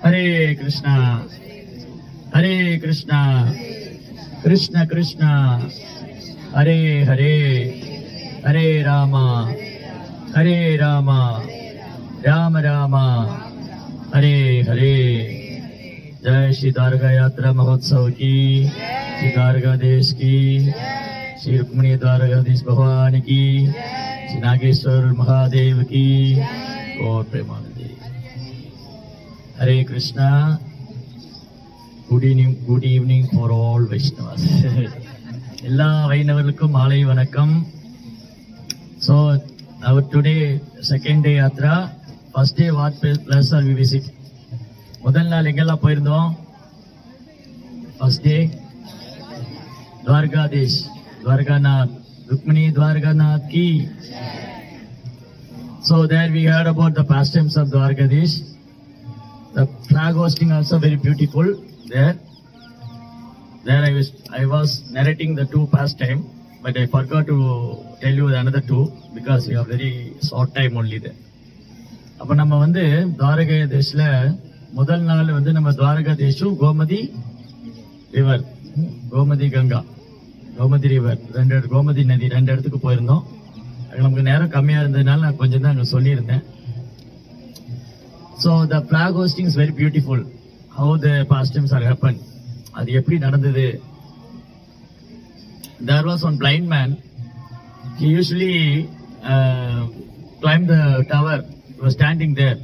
Hare Krishna, Hare Krishna, Krishna Krishna, Hare Hare, Hare Rama, Hare Rama, Rama Rama, Hare Hare. जय श्री द्वारका यात्रा महोत्सव की, श्री द्वारकाधीश की, श्री रुक्मिणी द्वारकाधीश भगवान की, श्री नागेश्वर महादेव की और प्रेमानंदी. हरे Krishna. Good evening for all Vaishnavas. எல்லா வைணவர்களுக்கும் மாலை வணக்கம். So our today second day yatra. First day what place are we visit? முதல் நாள் எங்கெல்லாம் போயிருந்தோம்? First day द्वारकाधीश, द्वारकानाथ, रुक्मिणी द्वारकानाथ की. So there we heard about the pastimes of Dwarkadish. The flag hosting also very beautiful there. I was narrating the two pastime, but I forgot to tell you another two because we have very short time only there. அப்ப நம்ம द्वारकाधीशல முதல் நாள் நம்ம द्वारकाधीशும் Gomathi river, Gomathi Ganga, Gomathi river ரெண்டு, கோமதி நதி ரெண்டு இடத்துக்கு போயிருந்தோம். நமக்கு நேரம் கம்மியா இருந்ததுனால நான் கொஞ்சம் தான் அங்க சொல்லியிருந்தேன். So the flag hosting is very beautiful. How the pastimes are happened. அது எப்படி நடந்தது? There was one blind man. He usually climbed the tower. He was standing there.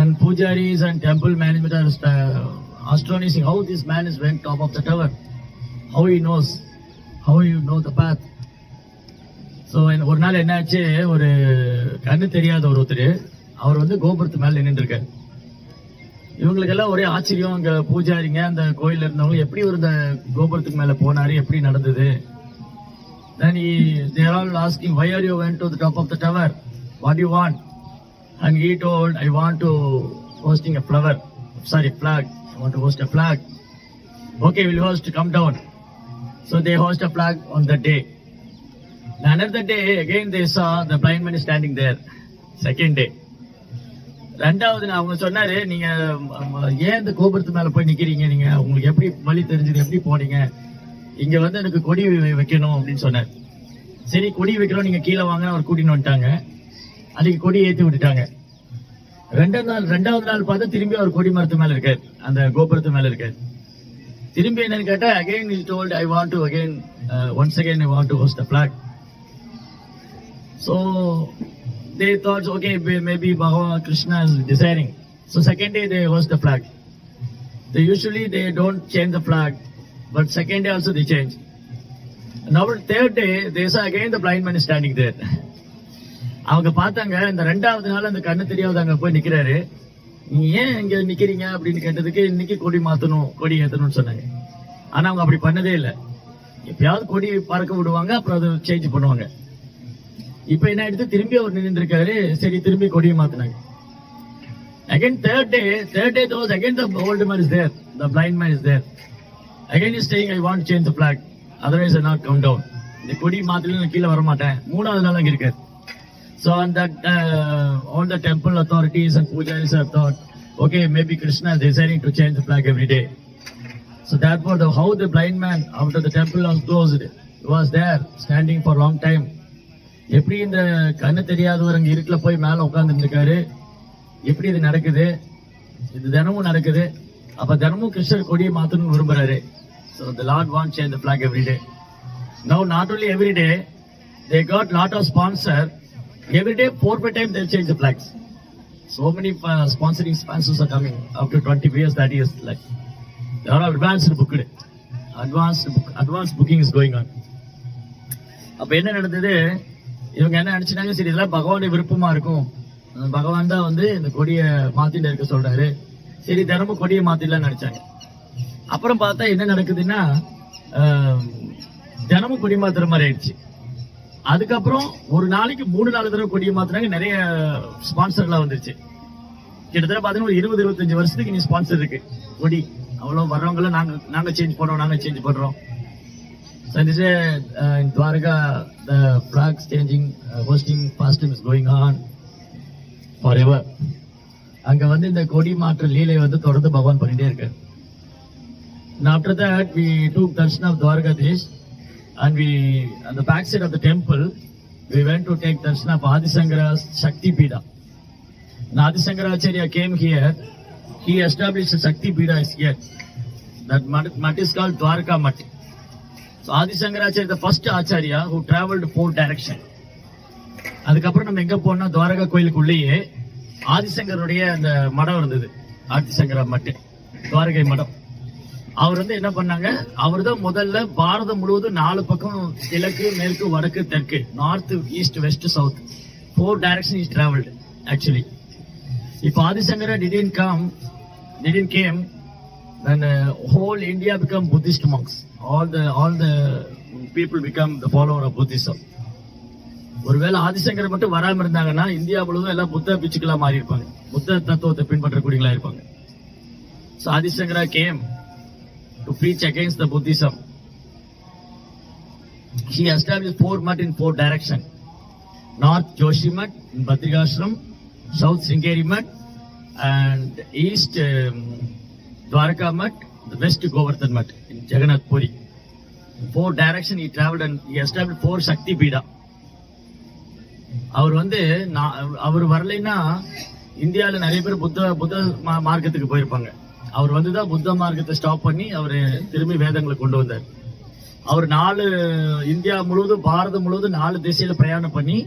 And pujaris and temple management are astonishing how this man is went top of the tower. How he knows? How you know the path? So ஒரு நாள் என்னாச்சு, ஒரு கண்ணு தெரியாத ஒருத்தர் அவர் கோபுரத்து மேல நின்று இருக்காரு. இவங்களுக்கெல்லாம் ஒரே ஆச்சரியம். அங்க பூஜாரிங்க அந்த கோயில்ல இருந்தவங்க எப்படி ஒரு இந்த கோபுரத்துக்கு மேல போனாரு, எப்படி நடந்தது? Then they are all asking, why are you went to the top of the tower? What do you want? And he told, I want to hosting a flag. I want to host a flag. Okay, we'll host, come down. So they host a flag on that day. Another day, again they saw the blind man is standing there. Second day. ரெண்டாவது அவங்க சொன்னாரு, நீங்க ஏன் இந்த கோபுரத்து மேல போய் நிக்கிறீங்க, நீங்க உங்களுக்கு எப்படி வழி தெரிஞ்சது, எப்படி போனீங்க? இங்க எனக்கு கொடி வைக்கணும் அப்படின்னு சொன்னார். சரி கொடி வைக்கிறோம், நீங்க கீழே வாங்க, அவர் கூட்டின்னு வந்துட்டாங்க. அன்னைக்கு கொடி ஏத்தி விட்டுட்டாங்க. ரெண்டாவது நாள் பார்த்தா திரும்பி அவர் கொடி மரத்து மேல இருக்காரு, அந்த கோபுரத்து மேல இருக்காரு. திரும்பி என்னன்னு கேட்டா, again he told, I want to again once again I want to host a flag. So they thought, okay, maybe Bhagavan Krishna is desiring. So second day they host the flag. They don't change the flag, but second day also they change. Now third day they saw again the blind man is standing there. அவங்க பார்த்தாங்க, இந்த ரெண்டாவது நாள் அந்த கண்ணு தெரியாத அங்க போய் நிக்கிறாரு. நீ ஏன் இங்க நிக்கிறீங்க அப்படின்னு கேட்டதுக்கு, இன்னைக்கு கொடி மாத்தணும், கொடி ஏத்தணும்னு சொன்னாங்க. ஆனா அவங்க அப்படி பண்ணதே இல்லை. எப்பயாவது கொடி பறக்க விடுவாங்க, அப்புறம் அதை சேஞ்ச் பண்ணுவாங்க. இப்ப என்ன ஆயிடுச்சு, திரும்பி அவர் நின்று இருக்காரு. சரி திரும்பி கொடியை மாத்தினாங்க. Again third day those again the old man is there, the blind man is there. Again he is saying, I want to change the flag, otherwise I not come down. இந்த கொடி மாத்தல கீழே வர மாட்டேன். மூணாவது நாள் அங்க இருக்காரு. So on that all the temple authorities and pujaris have thought, okay, maybe Krishna is deciding to change the flag every day. So therefore how the blind man after the temple was closed was there standing for a long time. எப்படி இந்த கண்ணு தெரியாதவர் அங்க இருட்டுல போய் மேல உட்கார்ந்து இருக்காரு, எப்படி இது நடக்குது? இது தினமும் நடக்குது. அப்ப தினமும் கிருஷ்ணர் கொடியை மாத்தணும்னு விரும்புறாரு. So the Lord wants to change the flag every day. Now not only every day, they got lot of sponsor. Every day 4-5 times they'll change the flags. So many sponsoring sponsors are coming after 20 years, that is like they are all advanced booked. Advanced booking is going on. அப்ப என்ன நடந்தது, இவங்க என்ன நினைச்சாங்க, சரி இதெல்லாம் பகவானுடைய விருப்பமா இருக்கும், பகவான் தான் இந்த கொடியை மாத்திட்டு இருக்க சொல்றாரு, சரி தினமும் கொடியை மாத்திடலாம்னு நினைச்சாங்க. அப்புறம் பார்த்தா என்ன நடக்குதுன்னா, தினமும் கொடி மாத்துற மாதிரி ஆயிடுச்சு. அதுக்கப்புறம் ஒரு நாளைக்கு 3-4 தடவை கொடியை மாத்துறாங்க. நிறைய ஸ்பான்சர்லாம் வந்துருச்சு. கிட்டத்தட்ட பாத்தீங்கன்னா 20-25 வருஷத்துக்கு நீ ஸ்பான்சர் இருக்கு கொடி. அவ்வளவு வர்றவங்களும் நாங்க சேஞ்ச் பண்றோம். So this is in Dwarka, the flags changing, hosting pastime is going on forever. அங்க வந்து இந்த கொடி மாற்ற லீலை வந்து தொடர்ந்து பகவான் பண்ணிட்டே இருக்காரு. And after that we took darshan of Dwarkadish and we on the back side of the temple we went to take darshan of Adi Shankara's Shakti Pida. And Adi Shankaracharya came here, he established a Shakti Pida is here. That mat is called Dwarka Mat. So Adi Shankaracharya the first Acharya who traveled 4 directions. அதுக்கப்புறம் நம்ம எங்க போனா துவாரகா கோயிலுக்குள்ளேயே ஆதிசங்கருடைய அந்த மடம் இருந்தது. ஆதிசங்கர மட்டு துவாரகை மடம். அவர் வந்து என்ன பண்ணாங்க, அவர் தான் முதல்ல பாரதம் முழுவதும் 4 பக்கம் கிழக்கு மேற்கு வடக்கு தெற்கு north east west south 4 direction is travelled actually. இப்போ Adishankara didn't came then whole India become Buddhist monks. All the people become the follower of Buddhism. ஒருவேளை ஆதிசங்கர் மட்டும் வராம இருந்தாங்கன்னா இந்தியா முழுவதும் எல்லாம் புத்த பிச்சுக்களா மாறி இருப்பாங்க, புத்த தத்துவத்தை பின்பற்றக்கூடியங்களா இருப்பாங்க. So Adisangara came to preach against the Buddhism. He established 4 mat in 4 direction. North Joshi Mat in Badrikashram, South Sringeri Mat, and East Dwarka Mat, the West Govardhan Mat in Jagannath Puri. 4 direction he traveled and he established 4 Shakti Pida. அவர் வந்து அவர் வரலைன்னா இந்தியாவில் நிறைய பேர் புத்த மார்க்கத்துக்கு போயிருப்பாங்க. அவர் வந்துதான் புத்த மார்க்கத்தை ஸ்டாப் பண்ணி அவர் திரும்பி வேதங்களை கொண்டு வந்தார். அவர் 4 இந்தியா முழுவதும் பாரதம் முழுவதும் 4 திசையில பிரயாணம் பண்ணி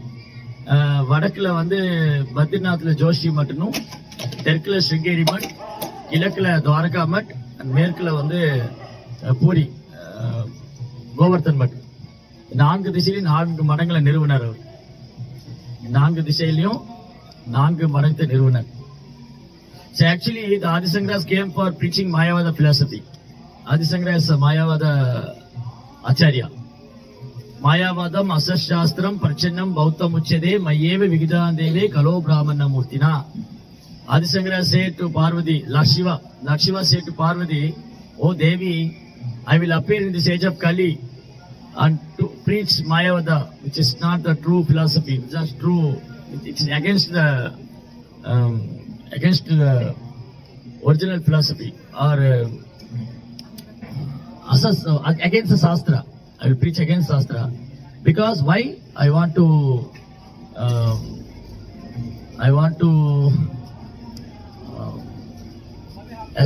வடக்குல வந்து பத்ரிநாத்ல ஜோஷி மட்டும், தெற்குல ஸ்ருங்கேரி மட், கிழக்குல துவாரகா மட், மேற்குல வந்து பூரி கோவர்தன் மட். 4 திசையிலும் 4 மடங்களை நிறுவனர். அவர் 4 திசையிலையும் 4 மடத்தை நிறுவனர். So actually the Adisankaras came for preaching Mayavada philosophy. Adisankara is a Mayavada Acharya. Mayavadam asashastram parchannam bautam uchyade mayeve vigidandeve kalo brahmana murtina. Adisankara said to Parvati, Lord Shiva said to Parvati, "Oh Devi, I will appear in this age of Kali and to preach Mayavada, which is not the true philosophy, it's just true, it's against the original philosophy or against the Shastra. I will preach against Shastra. Because why? I want to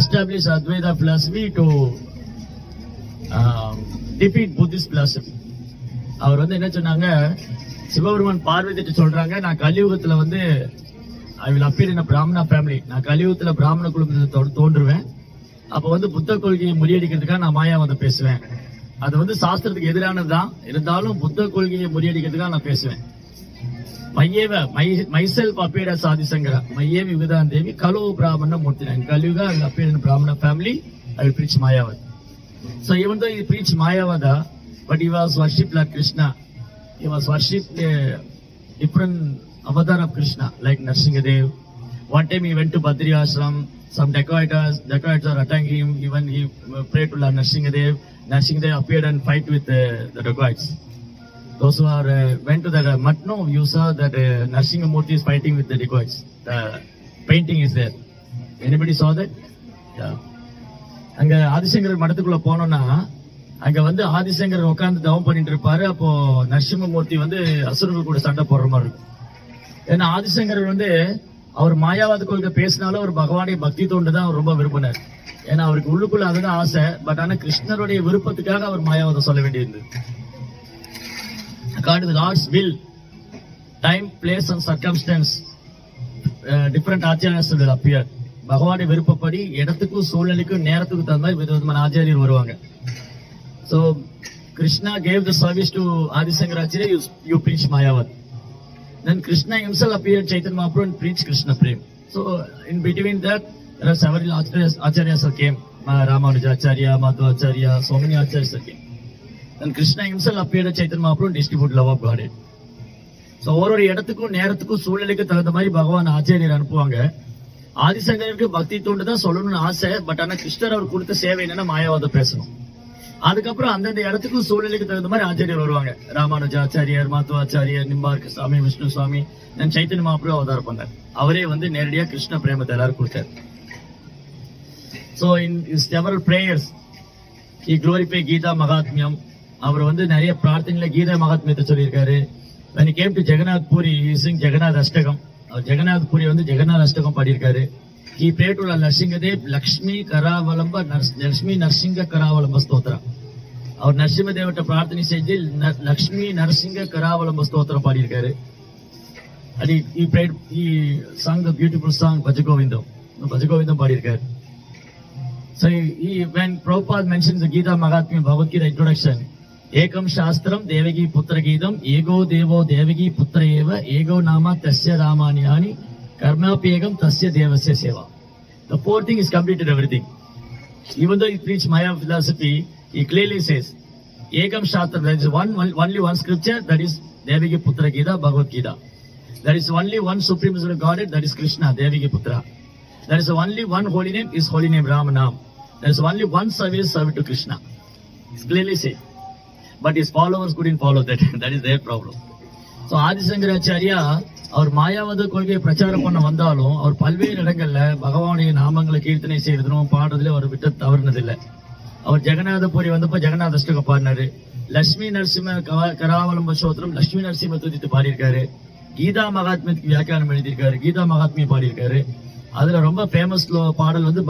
establish Advaita philosophy to defeat Buddhist philosophy." அவர் வந்து என்ன சொன்னாங்க, சிவபெருமான் பார்வதிட்டு சொல்றாங்க, நான் கலியுகத்துல வந்து I will appear in a Brahmana family. நான் கலியுகத்துல பிராமண குடும்பத்துல தோன்றுவேன். அப்ப வந்து புத்த கொள்கையை முறியடிக்கிறதுக்காக நான் மாயாவாதம் பேசுவேன். அது வந்து சாஸ்திரத்துக்கு எதிரானதுதான், இருந்தாலும் புத்த கொள்கையை முறியடிக்கிறதுக்காக நான் பேசுவேன். myself appeared as Adisankara. மையேவி விகதாந்தேவி கலோ பிராமண மூர்த்தி. In Kaliuga I will appear in a Brahmana family. I will preach Mayavada. So even though he preached Mayavada, but he was worshipped like Krishna. He was worshipped different avatar of Krishna, like Narsingadev. One time he went to Badri Ashram. Some dacoits are attacking him. Even he prayed to Lord Narsingadev. Narsingadev appeared and fight with the dacoits. Those who are went to the Matno, you saw that Narsingamurti is fighting with the dacoits. The painting is there. Anybody saw that? Yeah. அங்க ஆதிசங்கர் மடத்துக்குள்ள போனோம்னா அங்க வந்து ஆதிசங்கர் உட்கார்ந்து தவம் பண்ணிட்டு இருப்பாரு. அப்போ நரசிம்மமூர்த்தி வந்து அசுரர்கள் கூட சண்டை போடுற மாதிரி இருக்கும். ஏன்னா ஆதிசங்கர் வந்து அவர் மாயாவாத கொள்கை பேசினாலும் அவர் பகவானுடைய பக்தி தோண்டு தான் அவர் ரொம்ப விரும்பினார். ஏன்னா அவருக்கு உள்ளுக்குள்ள அதுதான் ஆசை. பட் ஆனா கிருஷ்ணருடைய விருப்பத்துக்காக அவர் மாயாவாதம் சொல்ல வேண்டியிருந்தது. According to the Lord's will, time, place and circumstance, different acharyas will appear. பகவானுடைய விருப்பப்படி இடத்துக்கும் சூழ்நிலைக்கும் நேரத்துக்கும் தகுந்த மாதிரி விதவிதமான ஆச்சாரியர் வருவாங்க. So Krishna gave the service to Adi Shankaracharya, you preach Mayavad. Then Krishna himself appeared Chaitanya Mahaprabhu and preached Krishna Prem. So in between that there are several acharyas who came. Ramanuja Acharya, Madhva Acharya, so many acharyas came. Then Krishna himself appeared at Chaitanya Mahaprabhu and distributed love of Godhead. So ஒரு இடத்துக்கும் நேரத்துக்கும் சூழ்நிலைக்கு தகுந்த மாதிரி பகவான் ஆச்சாரியர் அனுப்புவாங்க. ஆதிசங்கருக்கு பக்தி தோண்டு தான் சொல்லணும்னு ஆசை. பட் ஆனா கிருஷ்ணர் அவர் கொடுத்த சேவை என்னன்னா மாயாவாதம் பேசணும். அதுக்கப்புறம் அந்தந்த இடத்துக்கும் சூழ்நிலைக்கு தகுந்த மாதிரி ஆச்சாரியர் வருவாங்க. ராமானுஜாச்சாரியர், மாத்துவாச்சாரியர், நிம்பார்க்க சுவாமி, விஷ்ணு சுவாமி, சைத்தன்ய மகாபிரபு அவதாரம் பண்ணார். அவரே வந்து நேரடியா கிருஷ்ண பிரேமத்தை எல்லாரும் கொடுத்தார். So in several prayers he glorified Gita Mahatmyam. அவர் வந்து நிறைய பிரார்த்தனையில கீதா மகாத்மியத்தை சொல்லியிருக்காரு. when he came to Jagannath Puri he sang Jagannath Ashtakam. Jagannath puri வந்து ஜெகநாத் அஷ்டகம் பாடியிருக்காரு. he prayed to Narsingadev Lakshmi Karavalamba Lakshmi Narsinga Karavalamba ஸ்தோத்திரம். அவர் நரசிம்ம தேவட்ட பிரார்த்தனை செஞ்சு லக்ஷ்மி நரசிங்க கராவலம்ப ஸ்தோத்திரம் பாடியிருக்காரு. and he sang the beautiful song Bhaja Govindam பாடியிருக்காரு. So when Prabhupada mentions the Gita Mahatmya Bhagavad Gita introduction, Ekam Shastram Devagi Putra Geetam Ego Devo Devagi Putra Eva Ego Nama Tasya Ramanyani Karmapegam Tasya Devasya Seva. The fourth thing is completed everything. Even though he preached Maya philosophy, he clearly says, Ekam Shastram, there is only one scripture, that is Devagi Putra Gita, Bhagavad Gita. There is only one supreme personality of Godhead, that is Krishna, Devagi Putra. There is only one holy name, is holy name Ramanam. There is only one service to Krishna. It's clearly said. But his followers couldn't follow that. That is their problem. So ஆதிசங்கராச்சாரியா அவர் மாயாவத கொள்கையை பிரச்சாரம் பண்ண வந்தாலும் அவர் பல்வேறு இடங்கள்ல பகவானுடைய நாமங்களை கீர்த்தனை செய்யறதும் பாடுறதுல அவர் விட்டு தவறுனதில்லை. அவர் ஜெகநாதபுரி வந்தப்போ ஜெகநாத அஷ்டகம் பாடினாரு. லட்சுமி நரசிம்ம கராவலம்ப சோத்திரம் லட்சுமி நரசிம்ம துதித்து பாடியிருக்காரு. கீதா மகாத்மியத்துக்கு வியாக்கியானம் எழுதியிருக்காரு. கீதா மகாத்மியம் பாடியிருக்காரு. அதுல ரொம்ப ஃபேமஸ் பாடல் வந்து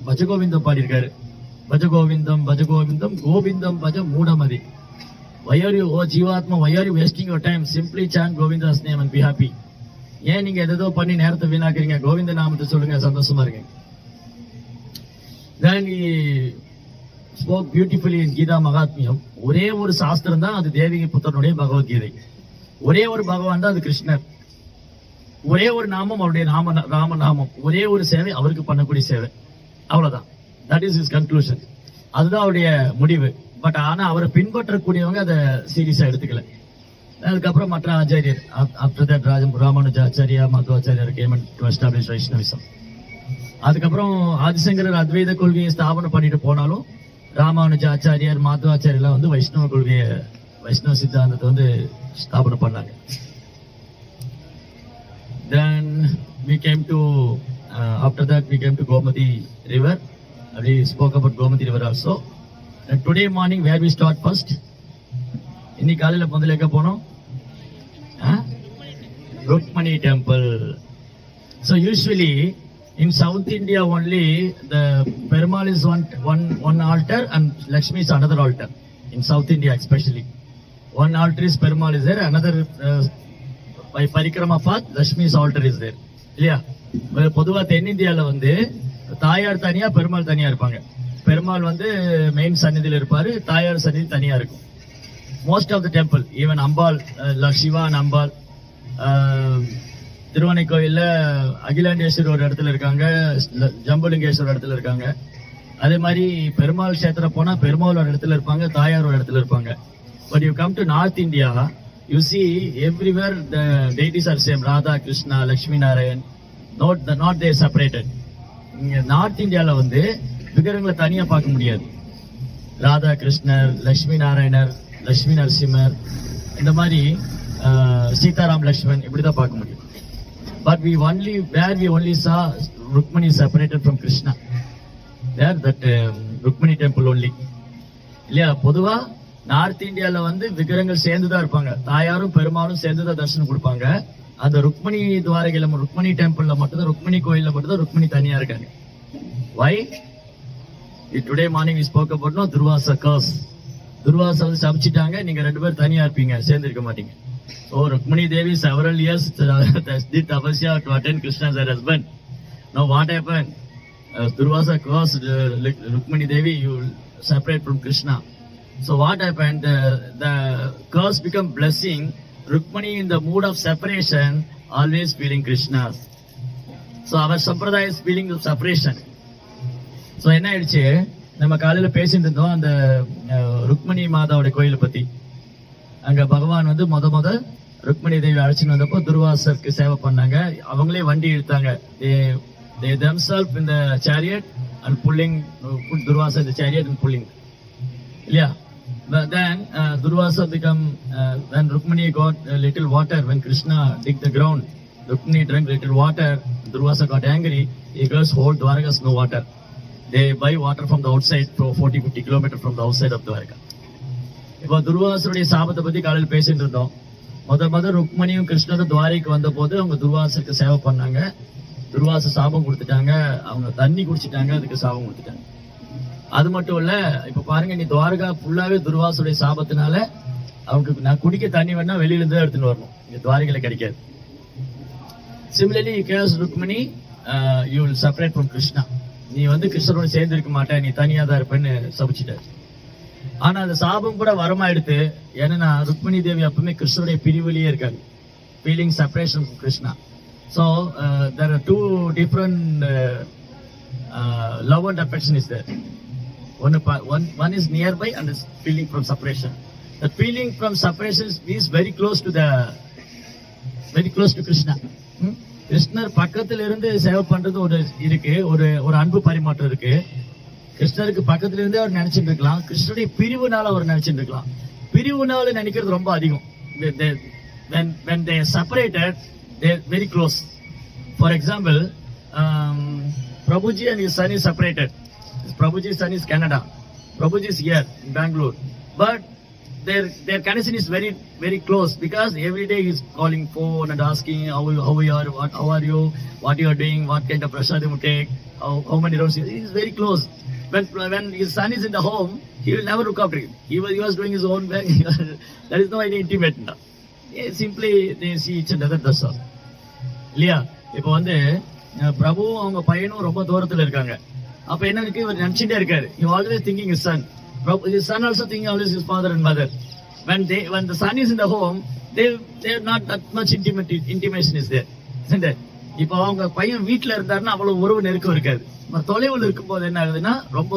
பஜகோவிந்தம் பாடியிருக்காரு. பஜகோவிந்தம் பஜகோவிந்தம் கோவிந்தம் பஜ மூடமதி. Why are you, oh ஜீவாத்மா, why are you wasting your time? Simply chant Govinda's name and be happy. ஏன் நீங்க எதோ பண்ணி நேரத்தை வீணாக்குறீங்க? கோவிந்த நாமத்தை சொல்லுங்க, சந்தோஷமா இருக்கீங்க. Then he spoke beautifully in Gita Mahatmyam. ஒரே ஒரு சாஸ்திரம் தான் அது தேவகி புத்திரனுடைய பகவத்கீதை. ஒரே ஒரு பகவான் தான் அது கிருஷ்ணர். ஒரே ஒரு நாமம் அவருடைய ராமநாமம். ஒரே ஒரு சேவை அவருக்கு பண்ணக்கூடிய சேவை. அவ்வளவுதான். That is is conclusion. அதுதான் அவருடைய முடிவு. பட் ஆனா அவரை பின்பற்றக்கூடியவங்க அதை சீரியஸா எடுத்துக்கல. அதுக்கப்புறம் மற்ற ஆச்சாரியர் ஆஃப்டர் தட் ராமானுஜாச்சாரியா, மாத்வாச்சாரியர் கேம் டு எஸ்டாப்ளிஷ் வைஷ்ணவிசம். அதுக்கப்புறம் ஆதிசங்கரர் அத்வைத கொள்கையை ஸ்தாபனம் பண்ணிட்டு போனாலும் ராமானுஜாச்சாரியார், மாத்வாச்சாரியர்லாம் வந்து வைஷ்ணவ கொள்கையை, வைஷ்ணவ சித்தாந்தத்தை வந்து ஸ்தாபனம் பண்ணாங்க. Then we came to after that we came to Gomati river. We spoke about Gomati river also. And today morning where we start first? இன்னைக்கு காலையில முதல்ல எங்க போனோம்? Rukmani temple. So usually in South India only the Perumal is one altar and Lakshmi is another altar. In South India especially, one altar is Perumal is there, another by Parikrama path Lakshmi's altar is there. இல்லையா? பொதுவா தென்னிந்தியால வந்து தாயார் தனியா பெருமாள் தனியா இருப்பாங்க. பெருமாள் வந்து main சன்னிதியில் இருப்பாரு, தாயார் சன்னிதி தனியா இருக்கும். Most of the temple, even Ambal, Shiva and Ambal, திருவண்ணை கோயில்ல அகிலாண்டேஸ்வரர் ஒரு இடத்துல இருக்காங்க, ஜம்புலிங்கேஸ்வரர் இடத்துல இருக்காங்க. அதே மாதிரி பெருமாள் கஷேத்திரம் போனா பெருமாள் ஒரு இடத்துல இருப்பாங்க, தாயார் ஒரு இடத்துல இருப்பாங்க. But you come to north India, you see everywhere the deities are same. Radha, Krishna, Lakshmi Narayan, not they separated. North இந்தியால வந்து விக்கிரகங்களை தனியா பார்க்க முடியாது. ராதா கிருஷ்ணர், லட்சுமி நாராயணர், லட்சுமி நரசிம்மர், இந்த மாதிரி சீதாராம் லக்ஷ்மன் இப்படிதான் பார்க்க முடியும். But we only saw Rukmani separated from Krishna. There that Rukmani temple only. இல்லையா? பொதுவா நார்த் இந்தியால வந்து விக்கிரகங்கள் சேர்ந்துதான் இருப்பாங்க, தாயாரும் பெருமாளும் சேர்ந்துதான் தரிசனம் கொடுப்பாங்க. அந்த ருக்மணி துவாரகையில, ருக்மணி டெம்பிள்ல மட்டும்தான், ருக்மணி கோயில்ல மட்டும்தான் ருக்மணி தனியா இருக்காங்க. Why? Today morning we spoke about no Durvasa curse. Durvasa வந்து சபிச்சிட்டாங்க, நீங்க ரெண்டு பேரும் தனியா இருப்பீங்க, சேர்ந்து இருக்க மாட்டீங்க. So Rukmani Devi several years did tapasya to attend Krishna as her husband. Now what happened? Durvasa cursed Rukmani Devi, you separate from Krishna. So what happened? The curse become blessing. Rukmani in the mood of separation always feeling Krishna. So our sampradaya is feeling of separation. So என்ன ஆயிடுச்சு, நம்ம காலையில பேசிட்டு இருந்தோம் அந்த ருக்மணி மாதாவோட கோயிலை பத்தி. அங்க பகவான் வந்து முத ருக்மணி தேவி அழைச்சின்னு வந்தப்போ துர்வாசருக்கு சேவை பண்ணாங்க. அவங்களே வண்டி இழுத்தாங்க. They themselves in the chariot and pulling, put Durvasa in the chariot and pulling. Yeah. But then Durvasa become when Rukmani got a little water, when Krishna dig the ground, Rukmani drank little water. Durvasa got angry. He goes whole Dwarka has no water. They buy water from the outside, 40-50 kilometers from the outside of Dwarka. இப்போ துர்வாசருடைய சாபத்தை பத்தி காலையில் பேசிட்டு இருந்தோம். முதல் ருக்மணியும் கிருஷ்ணரும் துவாரிக்கு வந்த போது அவங்க துர்வாசருக்கு சேவை பண்ணாங்க. துர்வாச சாபம் கொடுத்துட்டாங்க. அவங்க தண்ணி குடிச்சிட்டாங்க, அதுக்கு சாபம் கொடுத்துட்டாங்க. அது மட்டும் இல்ல, இப்ப பாருங்க, நீ துவாரகா ஃபுல்லாவே துர்வாசுடைய சாபத்தினால அவங்களுக்கு நான் குடிக்க தண்ணி வேணா வெளியில இருந்து எடுத்துட்டு வரணும், இங்க துவாரகையில கிடைக்காது. Similarly case Rukmini you will separate from Krishna. நீ வந்து கிருஷ்ணரோட சேர்ந்து இருக்க மாட்டே, நீ தனியா தான் இருப்பேன்னு சபிச்சிட்டாரு. ஆனா அந்த சாபம் கூட வரமாயிடுத்து. ஏன்னா ருக்மணி தேவி அப்பவுமே கிருஷ்ணருடைய பிரிவிலேயே இருக்காங்க, feeling separation from Krishna. So there are two different love and affection is there. One is nearby and is feeling from separation. The feeling from separation is very close to Krishna. கிருஷ்ணர் பக்கத்துல இருந்து சேவை பண்றது ஒரு இருக்கு, ஒரு அன்பு பரிமாற்றம் இருக்கு. கிருஷ்ணருக்கு பக்கத்துல இருந்தே அவர் நினைச்சிட்டு இருக்கலாம், கிருஷ்ணருடைய பிரிவுனால அவர் நினைச்சிட்டு இருக்கலாம். பிரிவுனால நினைக்கிறது ரொம்ப அதிகம். When they separated, they are very close. For example, Prabhuji and his son is separated. Prabhuji's son is Canada. Prabhuji is here in Bangalore. But their connection is very, very close because every day he's calling phone and asking how you are, how are you, what you are doing, what kind of prasadam you take, how many rounds. He is very close. When his son is in the home, he will never look after him. He was doing his own work. There is no any intimate. Simply they see each other. That's all. இல்லையா? இப்போ வந்து பிரபு அவங்க பையனும் ரொம்ப தூரத்துல இருக்காங்க. அப்ப என்ன இருக்கு, இவர் நினைச்சுட்டே இருக்காரு. He always thinking his son. His son also thinking always his father and mother. When the son is in the home, they are not that much intimation is there, isn't it? இப்போ அவங்க பையன் வீட்டுல இருந்தாருன்னா அவ்வளவு உறவு நெருக்கம் இருக்காது. தொலைவில் இருக்கும் போது என்ன ஆகுதுன்னா ரொம்ப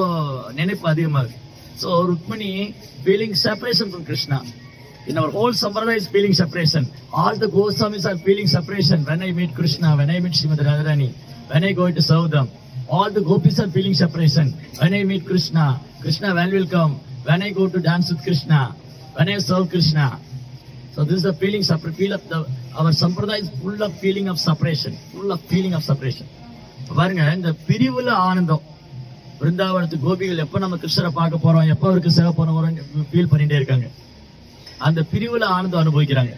நினைப்பு அதிகமா இருக்கு. So Rukmani feeling separation from Krishna. In our whole sampradaya is feeling separation. All the Goswamis are feeling separation. When I meet Krishna, when I meet Srimati Radharani, when I go to serve them, all the gopis are feeling separation. When I meet Krishna, Krishna when will come? When I go to dance with Krishna, when I serve Krishna. So this is the feeling our sampradaya is full of feeling of separation, full of feeling of separation. பாருங்க, இந்த பிரிவுல ஆனந்தம். பிருந்தாவனத்து கோபிகள் எப்ப நம்ம கிருஷ்ணரை பார்க்க போறோம், எப்ப அவருக்கு சேவை பண்ண போறோம் ஃபீல் பண்ணிட்டே இருக்காங்க. அந்த பிரிவுல ஆனந்தம் அனுபவிக்கிறாங்க.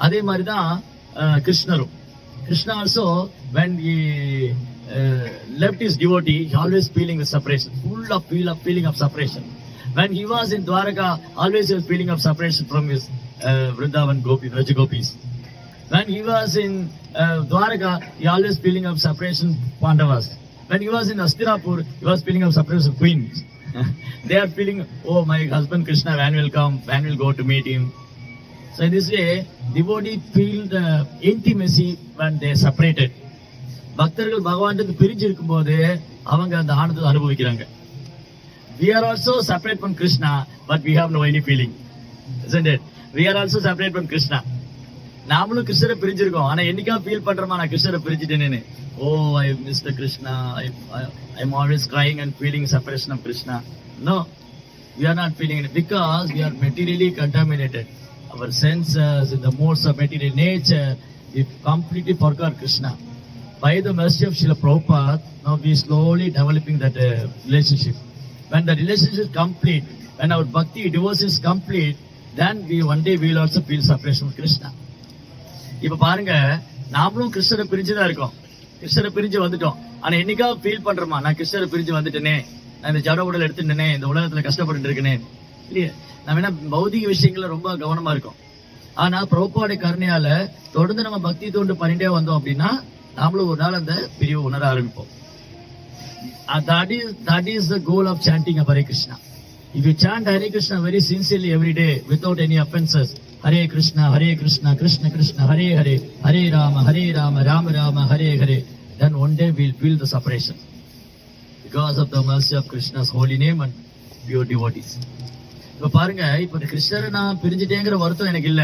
அதே மாதிரிதான் கிருஷ்ணரும். Krishna also, when he left his devotee, he always feeling the separation, full of feeling of separation. When he was in Dwaraka, always he was feeling of separation from his Vrindavan Gopi, Raja Gopis. When he was in Dwaraka, he always feeling of separation Pandavas. When he was in Hastinapur, he was feeling of separation queens. They are feeling, oh, my husband Krishna, when will come, when will go to meet him. So in this way, devotee feel the intimacy when they are separated. பக்தர்கள் பகவானுக்கு பிரிஞ்சு இருக்கும் போது அவங்க அந்த ஆனந்தத்தை அனுபவிக்கிறாங்க. We are also separate from Krishna, but we have no any feeling, isn't it? We are also separate from Krishna. நாமளும் கிருஷ்ணரை பிரிஞ்சிருக்கோம், ஆனா என்னைக்கா ஃபீல் பண்றோமா நான் கிருஷ்ணரை பிரிஞ்சுட்டேன்னு. Oh, I miss the Krishna. I'm always crying and feeling separation of Krishna. No, we are not feeling it because we are materially contaminated. Our senses, in the modes of material nature, we completely forgot Krishna. By the mercy of Srila Prabhupada, now we slowly developing that relationship. When the relationship is complete, when our bhakti devotion is complete, then we one day we will also feel separation from Krishna. இப்ப பாருங்க, நாமளும் கிருஷ்ணரை பிரிஞ்சுதான் இருக்கோம், கிருஷ்ணரை பிரிஞ்சு வந்துட்டோம். ஆனா என்னைக்கா ஃபீல் பண்றோமா நான் கிருஷ்ணரை பிரிஞ்சு வந்துட்டேனே, நான் இந்த ஜட உடல் எடுத்துட்டேனே, இந்த உலகத்துல கஷ்டப்பட்டு இருக்கேனே. இல்லையே, நம்ம என்ன பௌதிக விஷயங்கள்ல ரொம்ப கவனமா இருக்கோம். ஆனா பிரபுபாவுடைய கருணையால தொடர்ந்து நம்ம பக்தி தோண்டு பண்ணிட்டே வந்தோம் அப்படின்னா நாமளும் ஒரு நாள் அந்த பிரிவு உணர ஆரம்பிப்போம். That is the goal of chanting Hare Krishna. If you chant Hare Krishna very sincerely every day without any offenses, Hare Krishna, Krishna Krishna, Hare Hare, Hare Rama, Rama Rama, Hare Hare, then one day we'll feel the separation because of the mercy of Krishna's holy name and pure devotees. இப்ப பாருங்க, இப்ப கிருஷ்ணரை நான் பிரிஞ்சுட்டேங்கிற வருத்தம் எனக்கு இல்ல.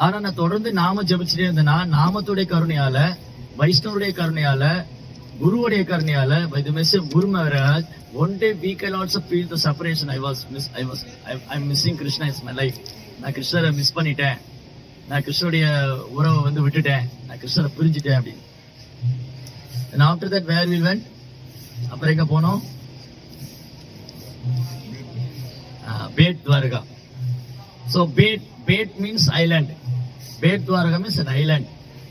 ஆனா நான் தொடர்ந்து நாம ஜபிச்சுட்டே இருந்தேன்னா நாமத்துடைய கருணையால, வைஷ்ணவருடைய கருணையால, குருவுடைய கருணையால by the message of Guru Maharaj, one day we can also feel the separation. I'm missing Krishna is my life. நான் கிருஷ்ணரை மிஸ் பண்ணிட்டேன், நான் கிருஷ்ணனுடைய உறவை வந்து விட்டுட்டேன், நான் கிருஷ்ணரை பிரிஞ்சுட்டேன் அப்படி. And after that where we went? அப்புறம் எங்க போனோம்? Bet Dwarka. So Bet means island. Bet Dwarka means an island.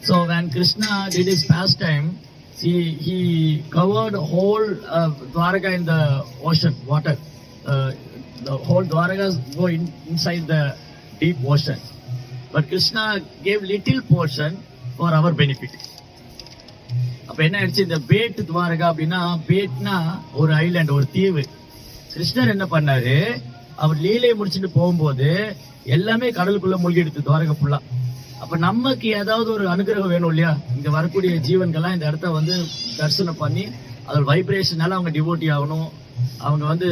So when Krishna did his pastime, he covered whole Dwarka in the ocean, water. The whole Dwarka go inside the deep ocean. But Krishna gave little portion for our benefit. அப்ப என்ன ஆயிடுச்சு, இந்த bad Dwarka அப்படின்னா, பேட்னா ஒரு island, ஒரு தீவு. கிருஷ்ணர் என்ன பண்ணாரு, அவர் லீலையை முடிச்சுட்டு போகும்போது எல்லாமே கடலுக்குள்ள மூழ்கிடுது துவாரகா ஃபுல்லா. அப்ப நமக்கு ஏதாவது ஒரு அனுகிரகம் வேணும் இல்லையா, இங்க வரக்கூடிய ஜீவன்கள்லாம் இந்த இடத்த வந்து தரிசனம் பண்ணி அதோட வைப்ரேஷனால அவங்க டிவோட்டி ஆகணும். அவங்க வந்து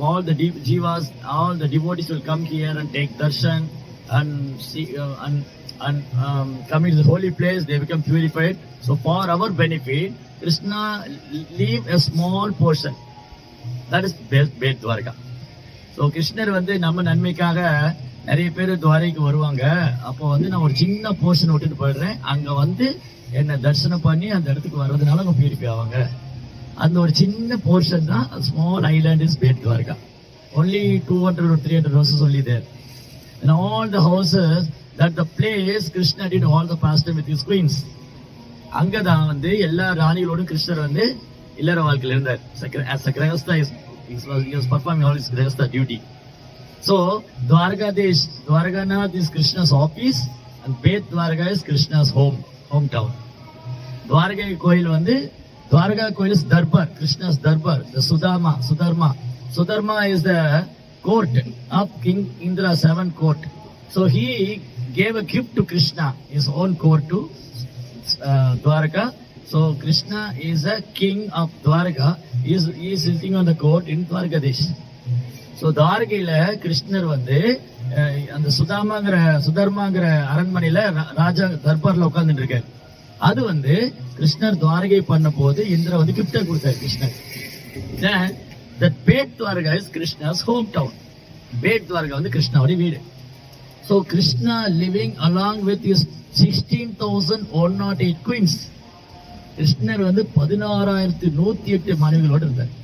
all the jivas, all the devotees will come here and take darshan and see and come into the holy place, they become purified. So for our benefit, Krishna leave a small portion, that is Bet Dwarka. So கிருஷ்ணர் வந்து நம்ம நன்மைக்காக நிறைய பேர் துவாரைக்கு வருவாங்க. அப்போ வந்து நான் ஒரு சின்ன போர்ஷன் விட்டுட்டு போயிடுறேன், அங்க வந்து என்ன தரிசனம் பண்ணி அந்த இடத்துக்கு வர்றதுனால அவங்க பியூரிஃபை ஆவாங்க. அந்த ஒரு சின்ன போர்ஷன் தான் small island is Bet Dwarka. Only 200 or 300 houses only there. And all the houses, that the place Krishna did all the pastime with his queens. அங்கதான் வந்து எல்லா ராணிகளோடும் கிருஷ்ணர் வந்து இல்லற வாழ்க்கையில இருந்தார். As a Grahastha, he was performing all his Grahastha duty. So Dwarkanath is Krishna's office and Bet Dwarka is Krishna's hometown. Dwarka கோயில் வந்து, Dwarka கோயில் is Darbar, Krishna's Darbar, the Sudharma is the court of King Indra's 7th court. So he gave a gift to Krishna, his own court to Dwarka. So Krishna is a king of Dwarka. He is sitting on the court in Dwarkadish. So Dwarkaiல கிருஷ்ணர் வந்து அந்த சுதர்மாங்கிற அரண்மனையில ராஜா தர்பார்ல உட்கார்ந்துட்டு இருக்காரு. அது வந்து கிருஷ்ணர் துவாரகை பண்ண போது இந்திர வந்து கிஃப்டா கொடுத்தாரு கிருஷ்ணர். That Bet Dwarka is Krishna's hometown. Bet Dwarka வந்து கிருஷ்ணாவுடைய வீடு. So Krishna living along with his 16,108 queens. கிருஷ்ணர் வந்து 16,108 மனைவிகளோடு இருந்தார்.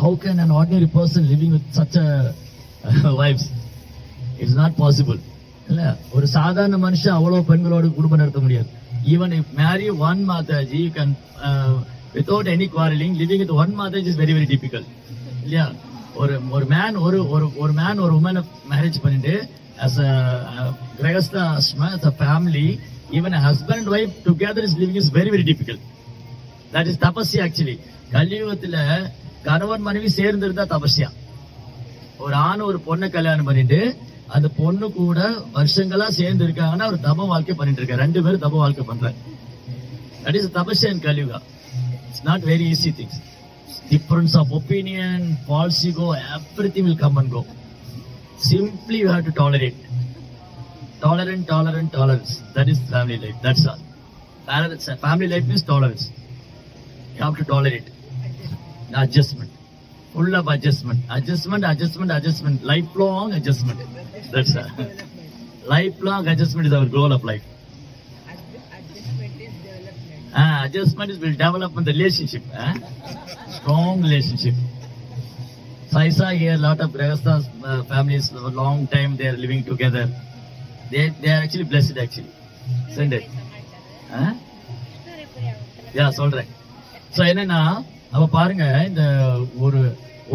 How can an ordinary person living with such a wives? It's not possible. இல்ல, ஒரு சாதாரண மனுஷன் அவ்வளவு பெண்களோடு குடும்பம் நடத்த முடியாது. Even if marry one Mataji, you can without any quarreling, living with one Mataji is very very difficult. இல்லையா, ஒரு மேன் ஒரு உமனை மேரேஜ் பண்ணிட்டு as a Grahastha ashma, as a family, even a husband and wife together is living is very very difficult. That is tapasya actually. கலியுகத்துல கணவன் மனைவி சேர்ந்து இருந்தா தபஸ்யா. ஒரு ஆண் ஒரு பொண்ணை கல்யாணம் பண்ணிட்டு அந்த பொண்ணு கூட வருஷங்களா சேர்ந்து இருக்காங்கன்னா ஒரு தப வாழ்க்கை பண்ணிட்டு இருக்காரு. 2 பேரும் தப வாழ்க்கை பண்றாங்க. That is tapasya in Kaliuga. It's not very easy things. Difference of opinion, false ego, everything will come and go. Simply you have to tolerate. Tolerance. That is family life. That's all. Family life means tolerance. You have to tolerate. Adjustment. Full of adjustment. Lifelong adjustment. That's all. Lifelong adjustment is our goal of life. Adjustment will develop in the relationship. Strong relationship. So I saw here a lot of Grahastha families, a long time they are living together. They are actually blessed actually. Send it. Yeah, சொல்றேன். So என்னன்னா, அவ பாருங்க, இந்த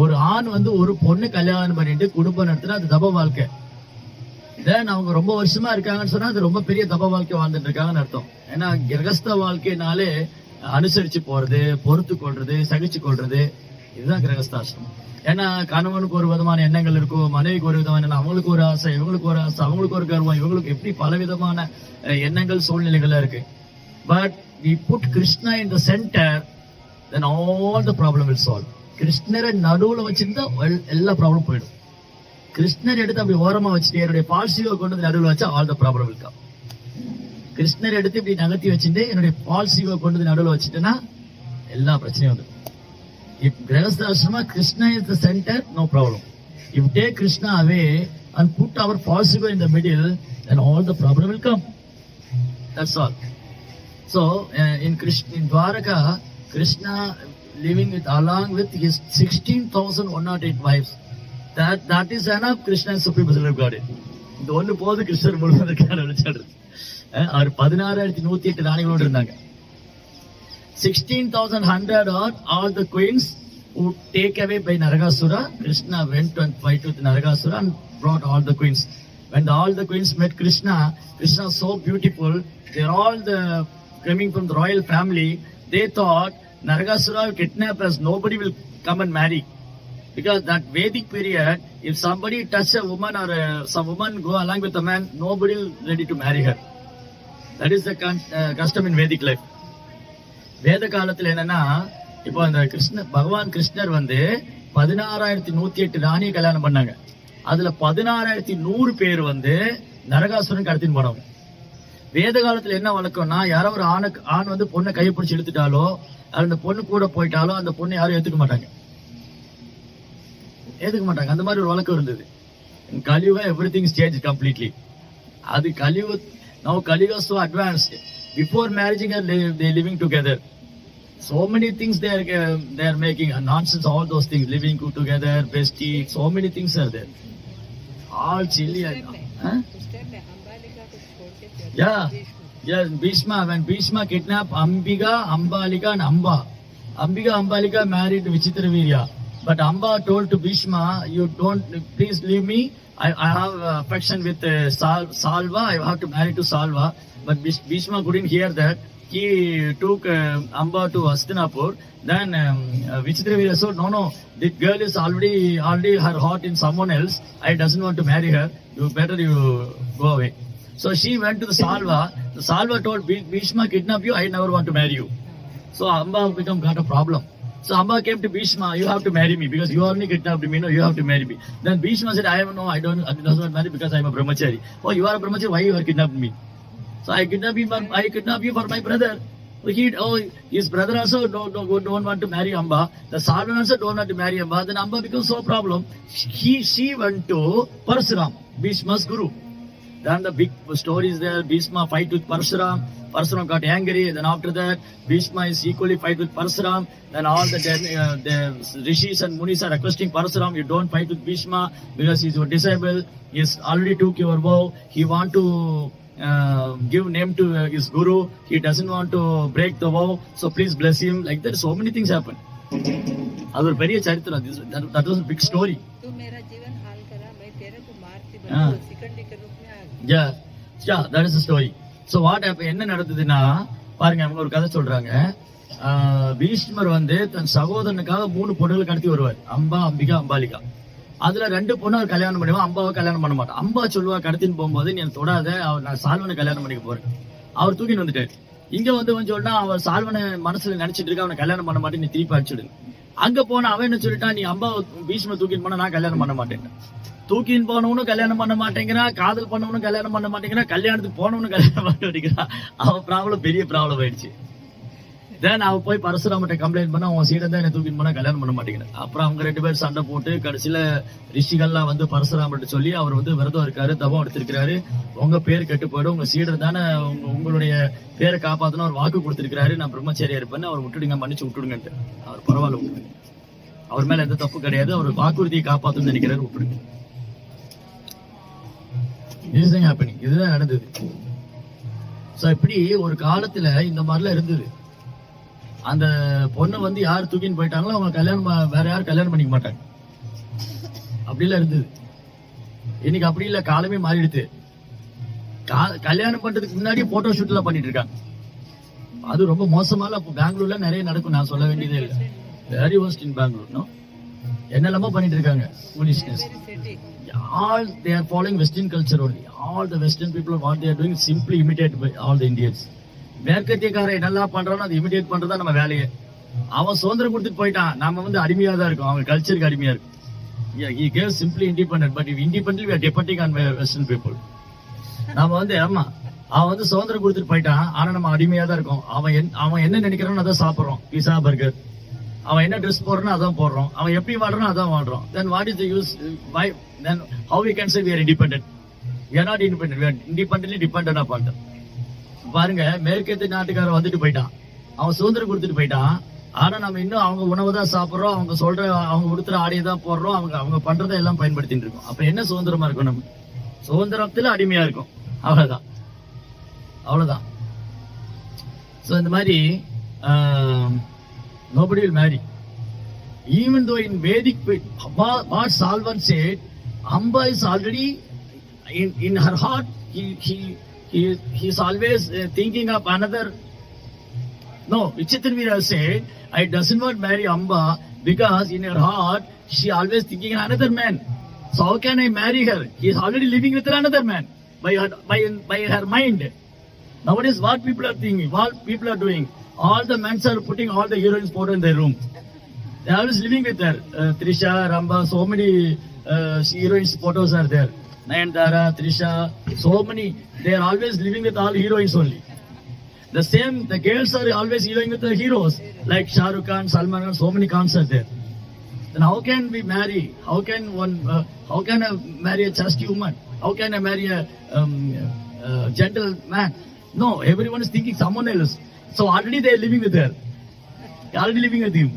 ஒரு ஆண் வந்து ஒரு பொண்ணு கல்யாணம் பண்ணிட்டு குடும்பம் நடத்துனா அது தப வாழ்க்கை. தென் அவங்க ரொம்ப வருஷமா இருக்காங்கன்னு சொன்னா அது ரொம்ப பெரிய தப வாழ்க்கை வாழ்ந்துட்டு இருக்காங்கன்னு அர்த்தம். ஏன்னா கிரகஸ்த வாழ்க்கைனாலே அனுசரிச்சு போறது, பொறுத்து கொள்றது, சகிச்சு கொள்றது, இதுதான் கிரகஸ்தாசிரமம். ஏன்னா கணவனுக்கு ஒரு விதமான எண்ணங்கள் இருக்கும், மனைவிக்கு ஒரு விதமான எண்ணம், அவங்களுக்கு ஒரு ஆசை, இவங்களுக்கு ஒரு ஆசை, அவங்களுக்கு ஒரு கர்வம், இவங்களுக்கு எப்படி பல விதமான எண்ணங்கள் சூழ்நிலைகள் இருக்கு. But we put Krishna in the center, then all the problem will solve. கிருஷ்ணரை நடுவுல வச்சிருந்தா எல்லா ப்ராப்ளம் போயிடும். கிருஷ்ணர் எடுத்து அப்படி ஓரமா வச்சுட்டு என்னுடைய பால்சியோ கொண்டு நடுவில் வச்சா all the problem will come. கிருஷ்ணர் எடுத்து இப்படி நகர்த்தி வச்சுட்டு என்னுடைய ஃபால்ஸ் ஈகோ கொண்டு வந்து நடுவில் வச்சுட்டேன்னா எல்லா பிரச்சனையும் வந்துடும். If Grihastha Ashrama, Krishna is the center, no problem. If you take Krishna away and put our false ego in the middle, then all the problem will come. That's all. So, in Dwaraka, Krishna living along with his 16,108 wives. That is enough. Krishna is supreme personality of Godhead. இந்த ஒன்று போது கிருஷ்ணர் முழுவதற்கான விளையாடுறது. அவர் 16,108 ராணிகளோடு இருந்தாங்க. 16,100 are all the queens who take away by Naragasura. Krishna went and fight with Naragasura and brought all the queens. When all the queens met Krishna, Krishna was so beautiful. They're all coming from the royal family. They thought Naragasura will kidnap us. Nobody will come and marry. Because that Vedic period, if somebody touch a woman or some woman go along with a man, nobody will ready to marry her. That is the custom in Vedic life. வேத காலத்துல என்னன்னா, இப்போ அந்த பகவான் கிருஷ்ணர் 16,108 ராணியை கல்யாணம் பண்ணாங்க. அதுல 16,100 பேர் நரகாசுரன் கடத்தின்னு போனவங்க. வேத காலத்துல என்ன வழக்கம்னா, யாரோ ஒரு ஆண் பொண்ணை கையை பிடிச்சி இழுத்துட்டாலோ அந்த பொண்ணு கூட போயிட்டாலோ அந்த பொண்ணை யாரும் ஏத்துக்க மாட்டாங்க. அந்த மாதிரி ஒரு வழக்கம் இருந்தது. கலியுக everything changed completely. அது கலியுக now Kaliuga so advanced. Before marrying and they living together, so many things they are making nonsense. All those things, living together, bestie, so many things are there. All chilly. Yeah, Bhishma. When Bhishma kidnapped Ambika, Ambalika, and Amba. Ambalika married Vichitravirya, but Amba told to Bhishma, "You don't. Please leave me. I have affection with Salva. I have to marry to Salva." But Bhishma couldn't hear that. He took Amba to Hastinapur. Then Vichitravirya said, no, this girl is already her heart in someone else. I doesn't want to marry her. You go away. So she went to the Salva. The Salva told Bhishma kidnap you. I never want to marry you. So Amba got a problem. So Amba came to Bhishma, you have to marry me because you only kidnapped me. No, you have to marry me. Then Bhishma said, I don't want marry because I am a brahmachari. Oh, you are a brahmachari. Why you are kidnapping me? So I kidnap you for my brother. His brother also don't want to marry Amba. The Salvan also don't want to marry Amba. Then Amba becomes so problem. She went to Parsuram, Bhishma's guru. Then the big story is there. Bhishma fight with Parsuram. Parsuram got angry. Then after that, Bhishma is equally fight with Parsuram. Then all the rishis and munis are requesting Parsuram, you don't fight with Bhishma because he's disabled. He's already took your vow. He want to give name to his guru. He doesn't want to break the vow. So please bless him. Like that, so many things happen. That was a big story. Yeah, that is the story. So what happened? என்ன நடந்ததுன்னா பாருங்க, அவங்க ஒரு கதை சொல்றாங்க. பீஷ்மர் தன் சகோதரனுக்காக 3 பொண்ணுகளை கடத்தி வருவார். அம்பா, அம்பிகா, அம்பாலிகா. அதுல 2 பொண்ணு அவர் கல்யாணம் பண்ணுவான், அம்பாவை கல்யாணம் பண்ண மாட்டான். அம்பா சொல்லுவா, கடத்தின்னு போகும்போது நீ தொடாத, நான் சால்வனை கல்யாணம் பண்ணிக்க போறேன். அவர் தூக்கின்னு வந்துட்டாரு. இங்க கொஞ்சம் சொன்னா, அவர் சால்வனை மனசுல நினைச்சிட்டு இருக்க, அவனை கல்யாணம் பண்ண மாட்டேன், நீ திருப்பி அடிச்சுடு. அங்க போன அவன் என்ன சொல்லிட்டான், நீ அம்பா பீஷ்ம தூக்கின்னு போனா நான் கல்யாணம் பண்ண மாட்டேன். தூக்கின்னு போனவனும் கல்யாணம் பண்ண மாட்டேங்கிறான், காதல் பண்ணவனும் கல்யாணம் பண்ண மாட்டேங்கிறான், கல்யாணத்துக்கு போனவனும் கல்யாணம் பண்ண மாட்டேங்கிறான். அவன் ப்ராப்ளம் பெரிய ப்ராப்ளம் ஆயிடுச்சு. தென் அவ போய் பரசுராமட்ட கம்ப்ளைண்ட் பண்ண, அவன் சீடை தான் என்ன தூக்கின்னு போனா கல்யாணம் பண்ண மாட்டேங்கிறேன். அப்புறம் அவங்க 2 பேரும் சண்டை போட்டு கடைசியில ரிஷிகள்லாம் பரசுராமட்ட சொல்லி, அவர் விரதம் இருக்காரு, தவம் எடுத்திருக்கிறாரு, உங்க பேர் கெட்டு போயிடும், உங்க சீடர் தானே உங்களுடைய பேரை காப்பாத்தணும் அவர் வாக்கு கொடுத்திருக்கிறாரு, நான் பிரம்மச்சாரியா இருப்பேன்னு, அவர் விட்டுடுங்க, மன்னிச்சு விட்டுடுங்கன்ட்டு. அவர் பரவாயில்ல விட்டுடுங்க, அவர் மேல எந்த தப்பு கிடையாது, அவர் வாக்குறுதியை காப்பாத்தணும்னு நினைக்கிறாரு, விட்டுடுங்க. இதுதான் நடந்தது. இப்படி ஒரு காலத்துல இந்த மாதிரிலாம் இருந்தது. அந்த பொண்ணு யார் தூக்கின்னு போயிட்டாங்களோ அவங்க வேற யாரும் கல்யாணம் பண்ணிக்க மாட்டாங்க. அப்படிலாம் இருந்தது. இன்னைக்கு அப்படி இல்ல, காலமே மாறிடுது. கல்யாணம் பண்றதுக்கு முன்னாடி போட்டோ ஷூட் எல்லாம் பண்ணிட்டு இருக்காங்க. அது ரொம்ப மோசமால பெங்களூர்ல நிறைய நடக்கும், நான் சொல்ல வேண்டியதே இல்லை. Very worst in Bangalore, no? என்னெல்லாமோ பண்ணிட்டு இருக்காங்க. foolishness. All they are following Western culture only. All the Western people, what they are doing, simply imitate by all the Indians. மேற்கத்தியக்காரன் என்னெல்லாம் பண்றானோ அதை இமிடியேட் பண்றதா நம்ம வேலையே. அவன் சுதந்திரம் கொடுத்துட்டு போயிட்டான், நாம அடிமையா தான் இருக்கும், அவங்க கல்ச்சருக்கு அடிமையா இருக்கும். He gave simply independent, but if independently we are depending on Western people. நாம ஆமா அவன் வந்து சுதந்திரம் கொடுத்துட்டு போயிட்டான். ஆனா நம்ம அடிமையா தான் இருக்கோம். அவன் என்ன நினைக்கிறானோ அதான் சாப்பிடுறோம். Pizza burger. அவன் என்ன ட்ரெஸ் போடுறானோ அதான் போடுறோம். அவன் எப்படி வாழ்றானோ அதான் வாழ்றோம். Then what is the use? Why? Then how we can say we are independent? We are not independent. We are independently dependent upon them. பாருங்க, மேற்கத்திய நாட்டுக்காரன் வந்துட்டு போயிட்டான். அவன் சுதந்திரம் கொடுத்துட்டு போயிட்டான். ஆனா நம்ம இன்னும் அவங்க உணவு தான் சாப்பிடுறோம். அவங்க உடுத்துற ஆடையை தான் போடுறோம். அவங்க பண்றதை எல்லாம் பயன்படுத்திட்டு இருக்கோம். அப்ப என்ன சுதந்திரமா இருக்கும்? நம்ம சுதந்திரத்துல அடிமையா இருக்கும். அவ்வளவுதான். So இந்த மாதிரி nobody will marry. Even though in Vedic, what Salvan said, Amba is already in her heart. He's always thinking of another. No, Vichitrivira said, I doesn't want to marry Amba because in her heart she always thinking of another man. So how can I marry her? He is already living with another man by her mind. Nowadays, what people are thinking, what people are doing, all the men are putting all the heroines photo in their room. They are always living with her. Trisha, Ramba, so many heroines photos are there. Nayandara, Trisha, so many. They are always living with all heroines only. The same, the girls are always living with the heroes like Shah Rukh Khan, Salman Khan, so many Khans are there. Then how can we marry? How can I marry a chastity woman? How can I marry a gentle man? No, everyone is thinking someone else. So already they are living with her. Already living with him.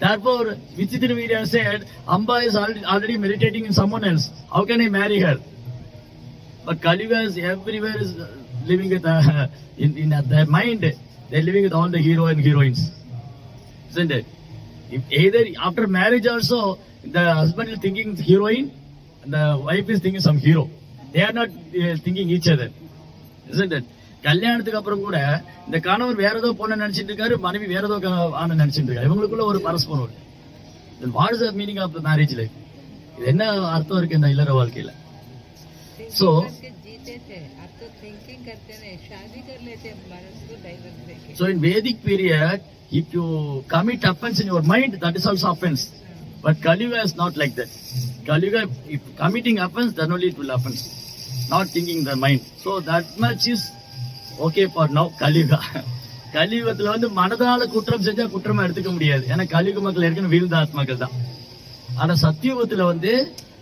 Therefore, Vichitravirya said, Amba is already meditating in someone else. How can I marry her? But Kaliuga is everywhere is living with in their mind. They are living with all the hero and heroines. Isn't it? If either after marriage also, the husband is thinking heroine, and the wife is thinking some hero. They are not thinking each other. Isn't it? கல்யாணத்துக்கு அப்புறம் கூட இந்த கணவர் வேற ஏதோ பொண்ணு நினைச்சிட்டு இருக்காரு, மனைவி வேற ஏதோ ஆணை நினைச்சிட்டு இருக்காரு. இவங்களுக்குள்ள ஒரு பரஸ்பரம். What is the meaning of the marriage life? இது என்ன அர்த்தம் இருக்கு இந்த இல்லற வாழ்க்கையில? So in Vedic period, if you commit offense in your mind, that is also offense. But Kaliuga is not like that. Kaliuga, if committing offense, then only it will offense. Not thinking in the mind. So that much is okay for now. Kaliuga. கலியுகத்துல வந்து மனதால குற்றம் செஞ்சா குற்றமா எடுத்துக்க முடியாது. ஏன்னா கலியுக மக்கள் ஏற்கனவே வீழ்ந்த ஆத்மாக்கள் தான். ஆனா சத்தியுகத்துல வந்து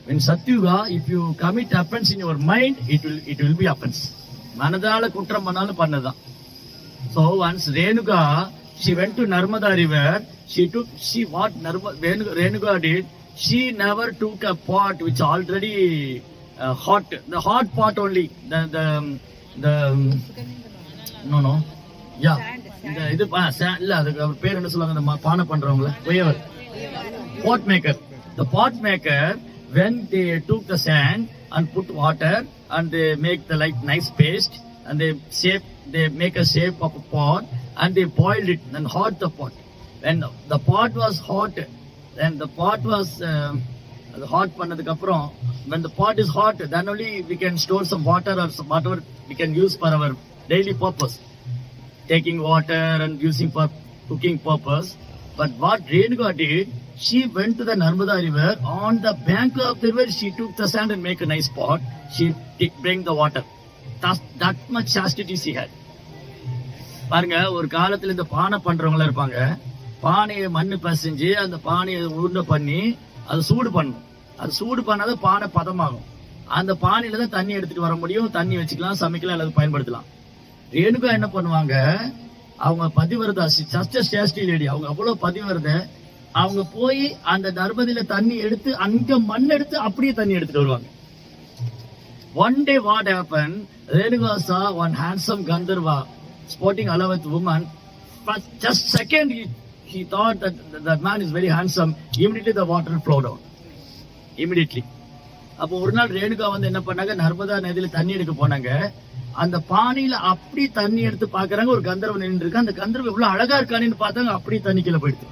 when Satyuga, if you commit offense in your mind, it will be offense. மனதால குற்றம் பண்ணாலும் பண்ணதான். So once Renuka, she went to Narmada river. What Renuka did, she never took a pot which already hot, the hot pot only. No. Yeah. இது இல்ல அதுக்கு பேர் என்ன சொல்லுவாங்க, இந்த பானை பண்றவங்கள pot maker. The pot maker, when they took the sand and put water and they make the like nice paste and they make a shape of a pot and they boiled it and hot the pot. When the pot was hot, then the pot was hot பண்ணதுக்கு அப்புறம், when the pot is hot, then only we can store some water or some whatever we can use for our daily purpose, taking water and using for cooking purpose. But what Renuka did, she went to the Narmada river. On the bank of the river, she took the sand and make a nice pot. She bring the water. That much chastity she had. பாருங்க, ஒரு காலத்துல இந்த பானை பண்றவங்களா இருப்பாங்க. பானையை மண்ணு பசைஞ்சு அந்த பானையை உருண்டை பண்ணி அதை சூடு பண்ணணும். அது சூடு பண்ணாதான் பானை பதமாகும். அந்த பானையில தான் தண்ணி எடுத்துட்டு வர முடியும். தண்ணி வச்சுக்கலாம், சமைக்கலாம், அல்லது பயன்படுத்தலாம். ரேணுகா என்ன பண்ணுவாங்க, அவங்க பதிவிரதா, சேஷ்டி லேடி, அவங்க அவ்வளவு பதிவிரத, அவங்க போய் அந்த நர்மதியில தண்ணி எடுத்து அங்க மண் எடுத்து அப்படியே தண்ணி எடுத்துட்டு வருவாங்க. One day what happened, Renuka saw one handsome Gandharva sporting along with woman. For just second he thought that man is very handsome. Immediately the water flowed out. Immediately. அப்போ ஒரு நாள் ரேணுகா வந்து என்ன பண்ணாங்க, நர்மதா நதியில தண்ணி எடுக்க போனாங்க. அந்த பானையில அப்படி தண்ணி எடுத்து பாக்குறாங்க, ஒரு கந்தர்வன் நின்று இருக்கு. அந்த கந்தர்வன் எவ்வளவு அழகா இருக்கான்னு பார்த்தாங்க, அப்படி தண்ணி கீழே போயிடுது.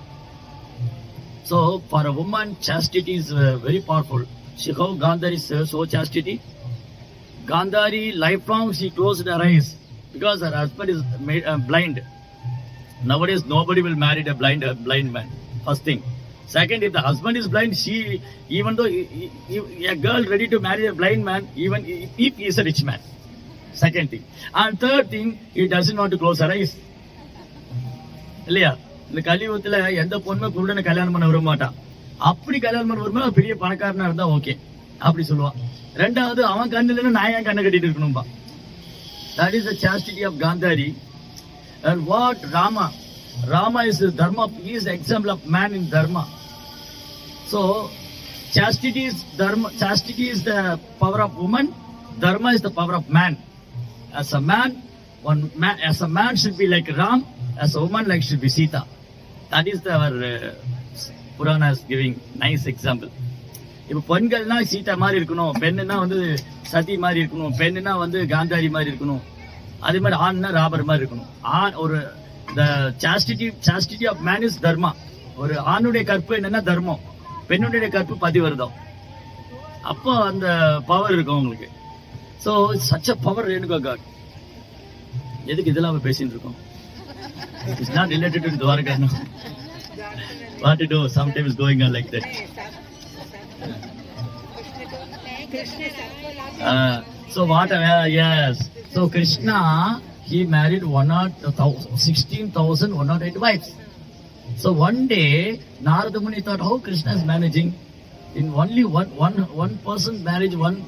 So for a woman, chastity is very powerful. See how Gandhari is so chastity. Gandhari lifelong she closed her eyes because her husband is blind. Nowadays nobody will marry a blind man. First thing. Second, if the husband is blind, she, even though a girl ready to marry a blind man, even if he is a rich man, Second thing. And third thing, he doesn't want to close her eyes. இல்லையா? இந்த கலியுகத்துல எந்த பொண்ணுமே குருடனை கல்யாணம் பண்ண விரும்ப மாட்டான். அப்படி கல்யாணம் பண்ண விரும்ப பெரிய பணக்காரனா இருந்தா ஓகே அப்படி சொல்லுவான். ரெண்டாவது அவன் கண்ணுல நான் ஏன் கண்ணை கட்டிட்டு இருக்கணும்பா. That is the chastity of Gandhari. And what Rama is the dharma, he is the example of man in dharma. So chastity is dharma, chastity is the power of woman, dharma is the power of man. As a man should be like Ram, as a woman like should be Sita. That is our Purana is giving nice example. இப்போ பெண்கள்னா சீதா மாதிரி இருக்கணும், பெண்ணுன்னா வந்து சதி மாதிரி இருக்கணும், பெண்ணுன்னா வந்து காந்தாரி மாதிரி இருக்கணும், அதே மாதிரி ஆண்னா ராபர் மாதிரி இருக்கணும். ஒரு the chastity of man is dharma. ஒரு ஆணுடைய கற்பு என்னன்னா தர்மம், பெண்ணுடைய கற்பு பதிவர்தம். அப்போ அந்த பவர் இருக்கும் உங்களுக்கு. So it's such a power Renuka God. எதுக்கு இதெல்லாம் பேசிட்டு இருக்கோம்? It's not related to Dwarka. No. What to do? Sometimes going on like that. So what? Yes. So Krishna, he married 16,108 wives. So one day, Narada Muni thought, how Krishna is managing? In only one person marriage, one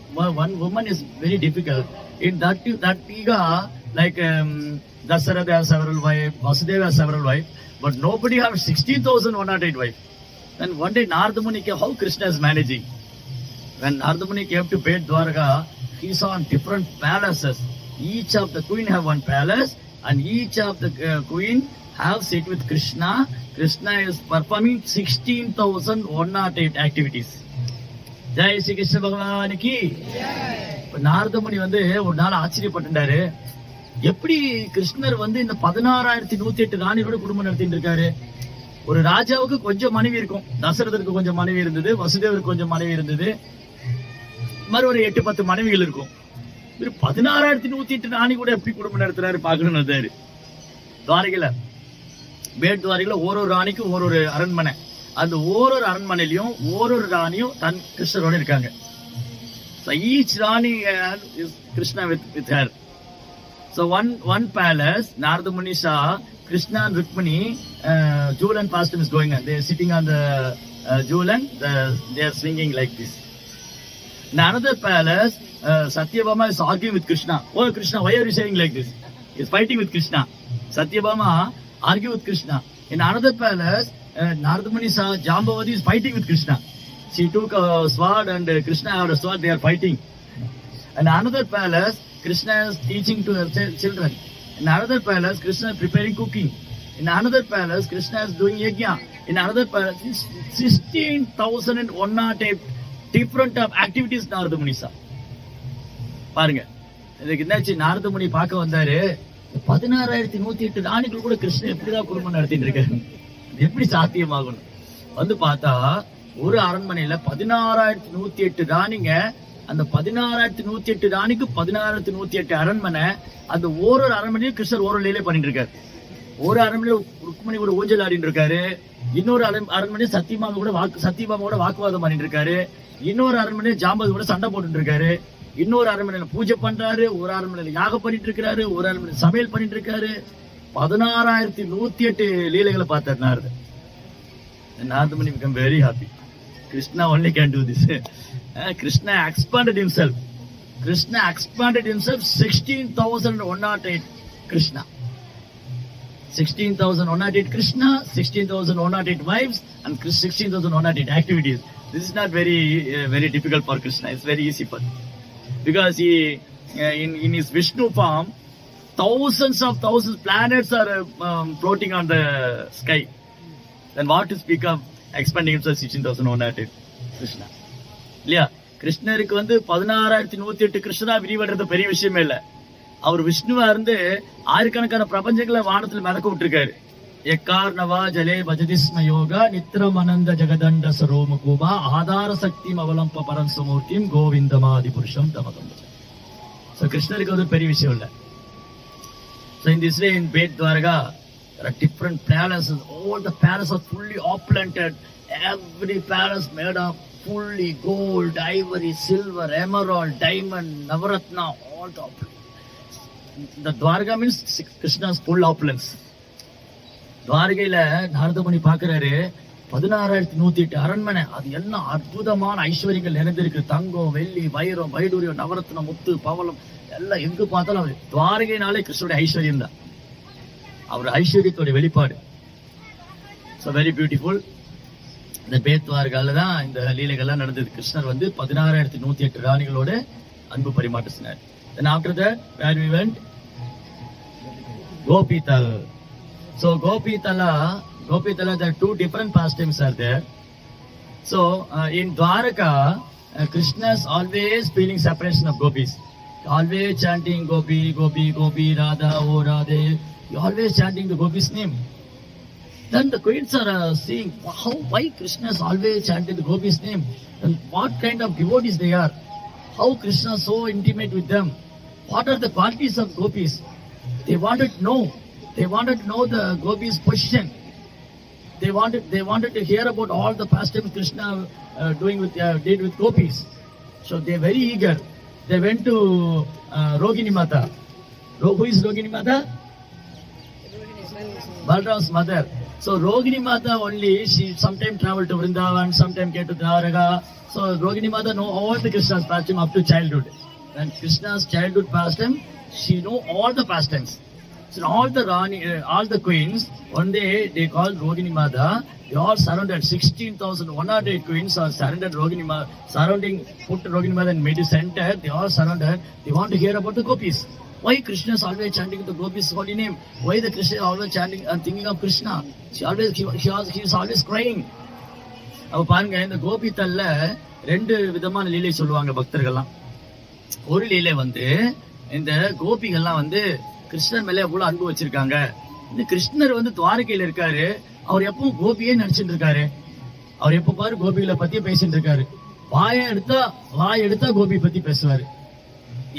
woman is very difficult. In that Tiga, like Dasharatha has several wives, Vasudeva has several wives, but nobody has 16,108 wives. Then one day Narada Muni came, how Krishna is managing? When Narada Muni came to Bet Dwarka, he saw different palaces. Each of the queen have one palace, and each of the queen have sit with Krishna. Krishna is performing 16,108 activities. Jai Shri Krishna Bhagavan ki. Narada Muni வந்து ஒரு நாள் ஆச்சரியப்பட்டாரு, எப்படி கிருஷ்ணர் வந்து இந்த 16,108 ராணிகளோட குடும்பம் நடத்திட்டு இருக்காரு. ஒரு ராஜாவுக்கு கொஞ்சம் மனைவி இருக்கும், தசரதருக்கு கொஞ்சம் மனைவி இருந்தது, வசுதேவருக்கு கொஞ்சம் மனைவி இருந்தது, மறு ஒரு 8-10 மனைவிகள் இருக்கும். 16,108 ராணி கூட எப்படி குடும்பம் நடத்துறாரு பாக்கணும்னு வந்தாரு. துவாரகையில பேட் துவாரகையில ஒரு ராணிக்கு ஒரு அரண்மனை, அந்த ஒரு அரண்மனையிலையும் ஒரு ராணியும் தன் கிருஷ்ணரோட இருக்காங்க. So each Rani is Krishna with her. So one palace, Narada Muni saw Krishna and Rukmini, Julan pastime is going on. They are sitting on the Julan, they are swinging like this. In another palace, Satyabhama is arguing with Krishna. Oh Krishna, why are you saying like this? He is fighting with Krishna. Satyabhama argue with Krishna. In another palace, Narada Muni saw Jambavati is fighting with Krishna. She took a sword and Krishna had a sword, they are fighting. In another palace, Krishna is teaching to her children. In another palace, Krishna is preparing cooking. In another palace, Krishna is doing yajna. In another palace, 16,108 different activities Narada Muni saw. பாருங்க, இதுக்கு என்னாச்சு, நாரத முனி பார்க்க வந்தாரு, 16,108 ராணிகள் கூட கிருஷ்ணன் எப்படிதான் குடும்பம் நடத்திட்டு இருக்காரு, எப்படி சாத்தியமாகணும். வந்து பார்த்தா ஒரு அரண்மனையில 16,108 ராணிங்க, அந்த 16,108 ராணிக்கு 16,108 அரண்மனை, அந்த ஒரு அரண்மனையும் கிருஷ்ணர் ஒரு லீலை பண்ணிட்டு இருக்காரு. ஒரு அரண்மனையில ருக்மணி கூட ஊஞ்சல் ஆடிட்டு இருக்காரு, இன்னொரு அரண்மனை சத்தியபாமாவோட வாக்குவாதம் பண்ணிட்டு இருக்காரு, இன்னொரு அரண்மனையில ஜாம்பது கூட சண்டை போட்டுட்டு இருக்காரு, இன்னொரு அரண்மனையில பூஜை பண்றாரு, ஒரு அரண்மனையில யாகம் பண்ணிட்டு இருக்காரு, ஒரு அரண்மனையில சமையல் பண்ணிட்டு இருக்காரு. 16,108 லீலைகளை பார்த்தார் Narada. Narada Muni became very happy. Krishna only can do this. Krishna expanded himself. 16,108 Krishna. 16,108 Krishna, 16,108 wives, and 16,108 activities. This is not very difficult for Krishna. It's very easy for him. Because he, in his Vishnu form, thousands planets are floating on the sky. Then what to speak of expanding himself 16,108 Krishna? இல்லையா? கிருஷ்ணருக்கு வந்து 16,108 கிருஷ்ணா விரிவடைறது பெரிய விஷயமே இல்ல. அவர் விஷ்ணுவா இருந்து ஆயிரக்கணக்கான பிரபஞ்சங்களை வானத்துல மிதக்க விட்டுருக்காரு. எக்கார்ணவா ஜலே பஜதிஸ்ம யோகா நித்திரம் அனந்த ஜகதண்ட சரோமகூபா ஆதார சக்தி அவலம்ப பரம்சமூர்த்தியும் கோவிந்தமாதி புருஷம் தமகம். So கிருஷ்ணருக்கு அது பெரிய விஷயம் இல்ல. So in this way in Bet Dwarka, there are different palaces. All the palaces are fully opulent. Every palace made of fully gold, ivory, silver, emerald, diamond, navaratna, all the opulent. The Dwarka means Krishna's full opulence. துவாரகையில Naradamuni பாக்குறாரு 16,108 அரண்மனை, அது எல்லாம் அற்புதமான ஐஸ்வர்யங்கள் நிறைந்திருக்கு. தங்கம், வெள்ளி, வைரம், வைடூரியம், நவரத்னம், முத்து, பவளம் எல்லாம் எங்க பார்த்தாலும் அவர் துவாரகைனாலே கிருஷ்ணனுடைய ஐஸ்வர்யம் தான், அவர் ஐஸ்வர்யத்தோட வெளிப்பாடு. So very beautiful. இந்த பேத்வார்கால தான் இந்த லீலைகள்லாம் நடந்தது. கிருஷ்ணர் வந்து 16,108 ராணிகளோட அன்பு பரிமாற்றினார். Then after that, where we went? Gopital. So Gopitala, there are two different pastimes are there. So in Dwaraka, Krishna's always feeling separation of gopis, always chanting Gopi, Gopi, Gopi, Radha, oh Radhe. He always chanting the gopis' name. Then the queens are seeing why Krishna is always chanting the gopis' name, and what kind of devotees they are, how Krishna is so intimate with them, what are the qualities of gopis. They wanted to know. They wanted to know the gopis' position. They wanted to hear about all the pastimes Krishna did with gopis. So they very eager. They went to Rogini Mata. Who is Rogini Mata? Balram's mother. So Rogini Mata only, she sometimes traveled to Vrindavan, sometimes came to Dwaraka. So Rogini Mata know all the Krishna's pastime up to childhood. And Krishna's childhood pastime, she know all the pastimes. So all the queens, one day they called Rogini Mata. They all surrounded, 16,108 queens are surrounded Rogini Mata, put Rogini Mata in middle center. They all surrounded. They want to hear about the gopis. Why Krishna is always chanting the gopis' holy name? Why the Krishna is always chanting and thinking of Krishna? He is always crying. அப்ப பாருங்க, இந்த கோபித்தல்ல ரெண்டு விதமான லீலை சொல்லுவாங்க பக்தர்கள்லாம். ஒரு லீலை வந்து இந்த கோபிகள்லாம் வந்து கிருஷ்ணர் மேல எவ்வளவு அன்பு வச்சிருக்காங்க. இந்த கிருஷ்ணர் வந்து துவாரகையில இருக்காரு, அவர் எப்பவும் கோபியே நினைச்சிட்டு இருக்காரு. அவர் எப்ப பாரு கோபிகளை பத்தி பேசிட்டு இருக்காரு. வாய் எடுத்தா கோபி பத்தி பேசுவாரு.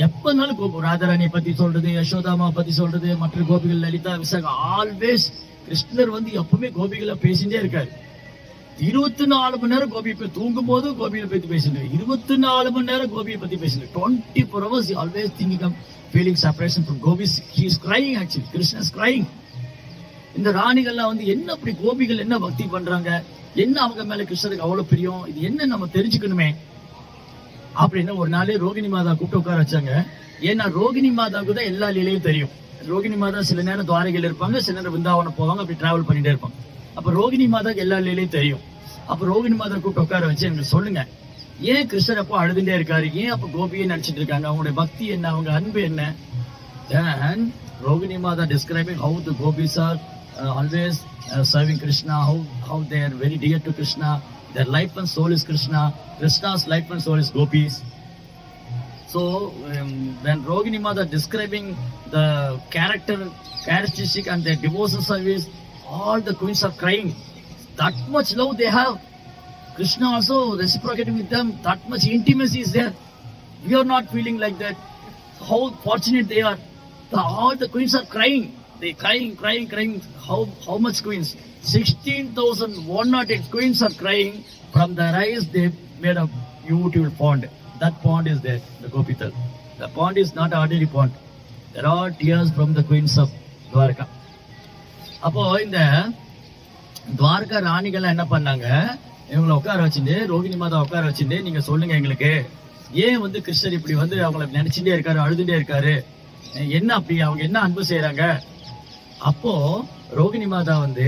எப்பனாலும் ராதாராணியை பத்தி சொல்றது, யசோதாமா பத்தி சொல்றது, மற்ற கோபிகள் லலிதா, விசாகா, ஆல்வேஸ் கிருஷ்ணர் வந்து எப்பவுமே கோபிகளை பேசிட்டே இருக்காரு. 24 மணி நேரம் கோபியை பத்தி, தூங்கும் போது கோபியை பத்தி பேசிட்டு, 24 மணி நேரம் கோபியை பத்தி பேசிட்டு, 24 hours he always thinking of feeling separation from gopis. He is crying actually. Krishna is crying. இந்த ராணிகள்லாம் வந்து என்ன அப்படி கோபிகள் என்ன பக்தி பண்றாங்க, என்ன அவங்க மேல கிருஷ்ணருக்கு அவ்வளவு பிரியம், இது என்ன நம்ம தெரிஞ்சுக்கணுமே அப்படின்னு ஒரு நாளே ரோகிணி மாதா கூப்பிட்டு உட்கார வச்சாங்க. ஏன்னா ரோகிணி மாதாவுக்கு தான் எல்லா லீலையும் தெரியும். ரோகிணி மாதா சில நேரம் துவாரகையில் இருப்பாங்க, சில நேரம் விருந்தாவனம் போவாங்க, அப்படி டிராவல் பண்ணிட்டே இருப்பாங்க. அப்ப ரோகிணி மாதாக்கு எல்லா லீலையும் தெரியும். அப்ப ரோகிணி மாதா கூப்பிட்டு உட்கார வச்சு எனக்கு சொல்லுங்க, ஏன் கிருஷ்ணர் அப்போ அழுதுண்டே இருக்காரு, ஏன் அப்ப கோபியை நினைச்சிட்டு இருக்காங்க, அவங்களுடைய பக்தி என்ன, அவங்க அன்பு என்ன. Then Rogini Mata describing how the gopis are always serving Krishna, how they are very dear to Krishna. Their life and soul is Krishna. Krishna's life and soul is gopis. So when Rogini Mata describing the characteristic and their devotion service, all the queens are crying. That much love they have. Krishna also reciprocating with them. That much intimacy is there. We are not feeling like that. How fortunate they are. All the queens are crying. They crying. How much queens? 16,108 queens are crying. From their eyes they made a beautiful pond. That pond is there, the Gopital. The pond is not an ordinary pond. There are tears from the queens of Dwarka. அப்போ இந்த துவாரகா ராணிகள் என்ன பண்ணாங்க, இவங்களை உட்கார வச்சுட்டு, ரோகிணி மாதா உட்கார வச்சுட்டு, நீங்க சொல்லுங்க எங்களுக்கு, ஏன் வந்து கிருஷ்ணர் இப்படி வந்து அவங்களை நினைச்சுட்டே இருக்காரு, அழுதுட்டே இருக்காரு, என்ன அப்படி அவங்க என்ன அன்பு செய்யறாங்க. அப்போ ரோகிணி மாதா வந்து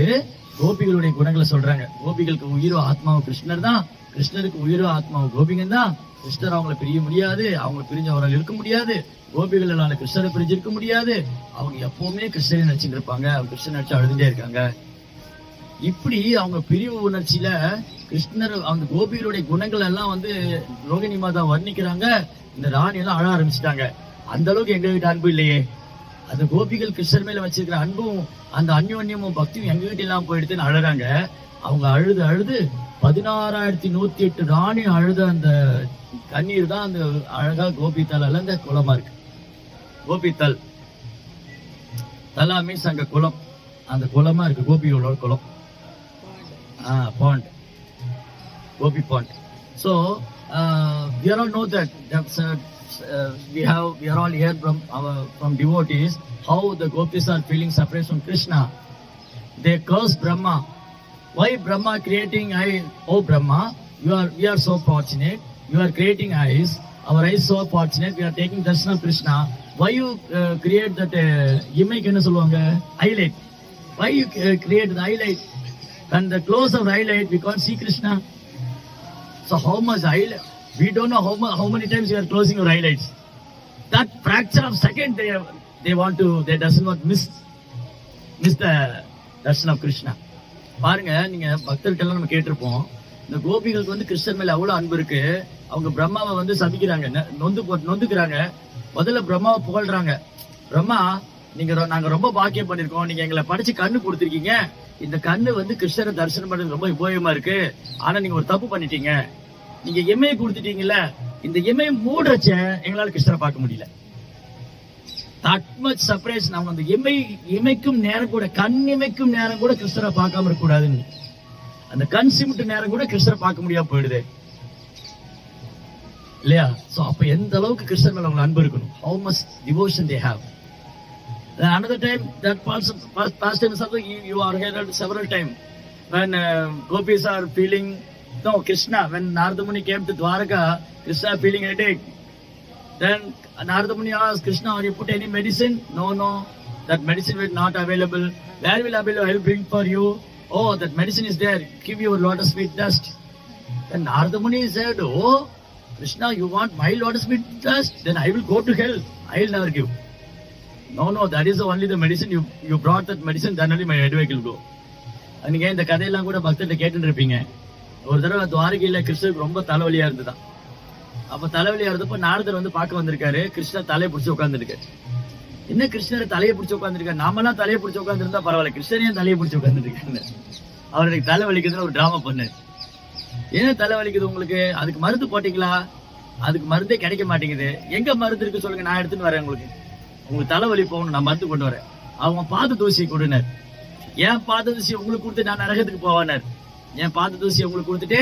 கோபிகளுடைய குணங்களை சொல்றாங்க. கோபிகளுக்கு உயிரோ ஆத்மாவும் கிருஷ்ணர் தான், கிருஷ்ணருக்கு உயிரோ ஆத்மாவும் கோபிகன் தான். கிருஷ்ணர் அவங்களை பிரிய முடியாது, அவங்க பிரிஞ்சு அவரால் இருக்க முடியாது, கோபிகளால கிருஷ்ணரை பிரிஞ்சு இருக்க முடியாது. அவங்க எப்பவுமே கிருஷ்ணரை நினைச்சுட்டு இருப்பாங்க, அவங்க கிருஷ்ணன் நினைச்சு அழுதுட்டே இருக்காங்க. இப்படி அவங்க பிரிவு உணர்ச்சியில கிருஷ்ணர் அந்த கோபிகளுடைய குணங்கள் எல்லாம் வந்து ரோகிணி மாதா வர்ணிக்கிறாங்க. இந்த ராணி எல்லாம் அழ ஆரம்பிச்சுட்டாங்க. அந்த அளவுக்கு எங்க கிட்ட அன்பு இல்லையே, அந்த கோபிகள் கிருஷ்ணர் மேல வச்சிருக்கிற அன்பும் அந்த அந்யோன்யமும் பக்தியும் எங்க கிட்ட எல்லாம் போயிடுதுன்னு அழுறாங்க. அவங்க அழுது 16,108 ராணி அழுத அந்த கண்ணீர் தான் அந்த அழகா கோபித்தல் அந்த குளமா இருக்கு. கோபித்தல் தலா மீன்ஸ் அங்க குளம், அந்த குளமா இருக்கு, கோபிகளோட குளம். Pond, Gopi pond. So we all know that that's we are all here from devotees, how the gopis are feeling separate from Krishna. They curse Brahma. Why Brahma creating eye? Oh Brahma, we are so fortunate. You are creating eyes. Our eyes so fortunate. We are taking darshan of Krishna. Why you create that image enna solluvaanga highlight? Why you create the highlight? And the close of highlight we can't see Krishna. So how much highlight? We don't know how many times you are closing your highlights. That fraction of second they doesn't want miss the darshan of Krishna. பாருங்க, நீங்க பக்தர்கள் எல்லாம் நம்ம கேட்டிருப்போம், இந்த கோபிகளுக்கு வந்து கிருஷ்ணன் மேல அவ்வளவு அன்பு இருக்கு. அவங்க பிரம்மாவை வந்து சபிக்கிறாங்க, நொந்துக்கிறாங்க. முதல்ல பிரம்மாவை புகழ்றாங்க. பிரம்மா, நாங்க ரொம்ப பாக்கியம் பண்ணிருக்கோம், நீங்க எங்களை படிச்சு கண்ணு கொடுத்துருக்கீங்க. இந்த கண்ணு வந்து கிருஷ்ணரை தரிசனம் பண்றது ரொம்ப உபயோகமா இருக்கு. ஆனா நீங்க ஒரு தப்பு பண்ணிட்டீங்க. நீங்க எம்ஐ கொடுத்துட்டீங்கல்ல, இந்த எம்ஐ மூடுறச்ச எங்களால கிருஷ்ணரை பார்க்க முடியல. that much separation. அவங்க அந்த இமைக்கும் நேரம் கூட, கண் இமைக்கும் நேரம் கூட கிருஷ்ணரை பார்க்காம இருக்க கூடாதுன்னு, அந்த கண் சிமிட்டு நேரம் கூட கிருஷ்ணரை பார்க்க முடியாம போயிடுது இல்லையா? சோ அப்ப எந்த அளவுக்கு கிருஷ்ணர் மேல அவங்க அன்பு இருக்கணும். how much devotion they have. Another time, that past time is also you are heard several times when gopis are feeling Krishna, when Narada Muni came to Dwaraka, Krishna feeling headache. Then Narada Muni asked Krishna, "Have you put any medicine?" No, that medicine was not available. Where will I will bring for you? Oh, that medicine is there. Give your lotus feet dust. Then Narada Muni said, "Oh, Krishna, you want my lotus feet dust? Then I will go to hell. I will never give." No, that is only the medicine. You brought that medicine, then only my headache will go. நீங்க இந்த கதையெல்லாம் கூட பக்தர்கிட்ட கேட்டுட்டு இருப்பீங்க. ஒரு தடவை துவாரகையில கிருஷ்ணருக்கு ரொம்ப தலைவலியா இருந்துதான். அப்ப தலைவலியா இருந்தப்ப நாரதர் வந்து பார்க்க வந்திருக்காரு. கிருஷ்ணர் தலையை பிடிச்சி உட்காந்துருக்காரு. என்ன கிருஷ்ணர் தலையை பிடிச்சி உட்காந்துருக்காரு? நாமெல்லாம் தலையை பிடிச்சி உட்காந்துருந்தா பரவாயில்ல, கிருஷ்ணரையும் தலையை பிடிச்சி உட்காந்துருக்காரு. அவருக்கு தலைவலிக்குதுன்னு ஒரு டிராமா பண்ணாரு. என்ன தலைவலிக்குது உங்களுக்கு? அதுக்கு மருந்து போட்டீங்களா? அதுக்கு மருந்தே கிடைக்க மாட்டேங்குது. எங்க மருந்து இருக்கு சொல்லுங்க, நான் எடுத்துன்னு வரேன். உங்களுக்கு தலைவலி போகணும், நான் மருந்து கொண்டு வரேன். அவங்க பாத தூசியை கொடுனார். ஏன் பாத தூசி உங்களுக்கு கொடுத்து நான் நரகத்துக்கு போவானார்? என் பாத தூசி உங்களுக்கு கொடுத்துட்டு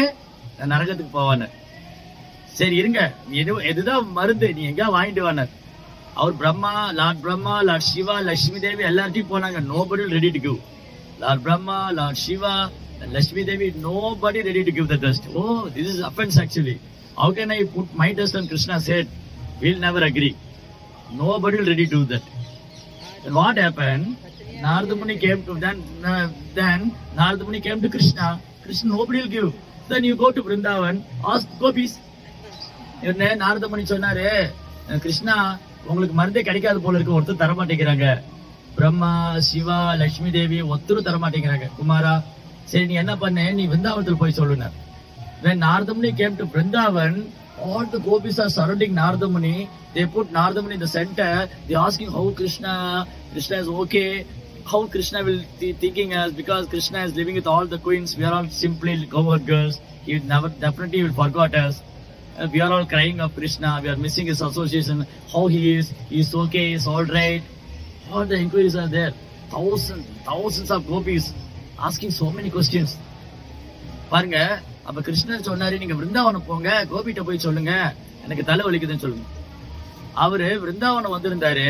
நான் நரகத்துக்கு போவானார். சரி இருங்க, எதுதான் மருந்து, நீ எங்க வாங்கிட்டு வானார். அவர் பிரம்மா, லார்ட் சிவா, லட்சுமி தேவி எல்லார்ட்டையும் போனாங்க. nobody ready to give. Lord Brahma, Lord Shiva, and Lakshmi Devi, nobody ready to give the dust. Oh, this is offense actually. How can I put my dust on Krishna? Said, we'll never agree. Nobody will ready to do that. Then what happened? Narada Muni came to then Narada Muni came to Krishna. Krishna, nobody will give. Then you go to Vrindavan, ask gopis. என்ன நாரத முனி சொன்னாரு, கிருஷ்ணா உங்களுக்கு மருந்தே கிடைக்காது போல இருக்கு, ஒருத்தர் தரமாட்டேங்கிறாங்க. பிரம்மா, சிவா, லட்சுமி தேவி ஒருத்தரும் தரமாட்டேங்கிறாங்க. குமாரா, சரி நீ என்ன பண்ண, நீ விருந்தாவனத்தில் போய் சொல்லுனார். When Narada Muni came to Vrindavan, all the gopis are surrounding Narada Muni. They put Narada Muni in the center. They asking how Krishna is okay. How Krishna will be thinking us, because Krishna is living with all the queens. We are all simply cowherd girls. He definitely will forget us. We are all crying of Krishna. We are missing his association. How he is okay, he is all right. All the inquiries are there. Thousands of gopis asking so many questions. பாருங்க, அப்ப கிருஷ்ணர் சொன்னாரு, நீங்க விருந்தாவனம் போங்க, கோபிட்ட போய் சொல்லுங்க, எனக்கு தலை வலிக்குதுன்னு சொல்லுங்க. அவரு விருந்தாவனம் வந்திருந்தாரு.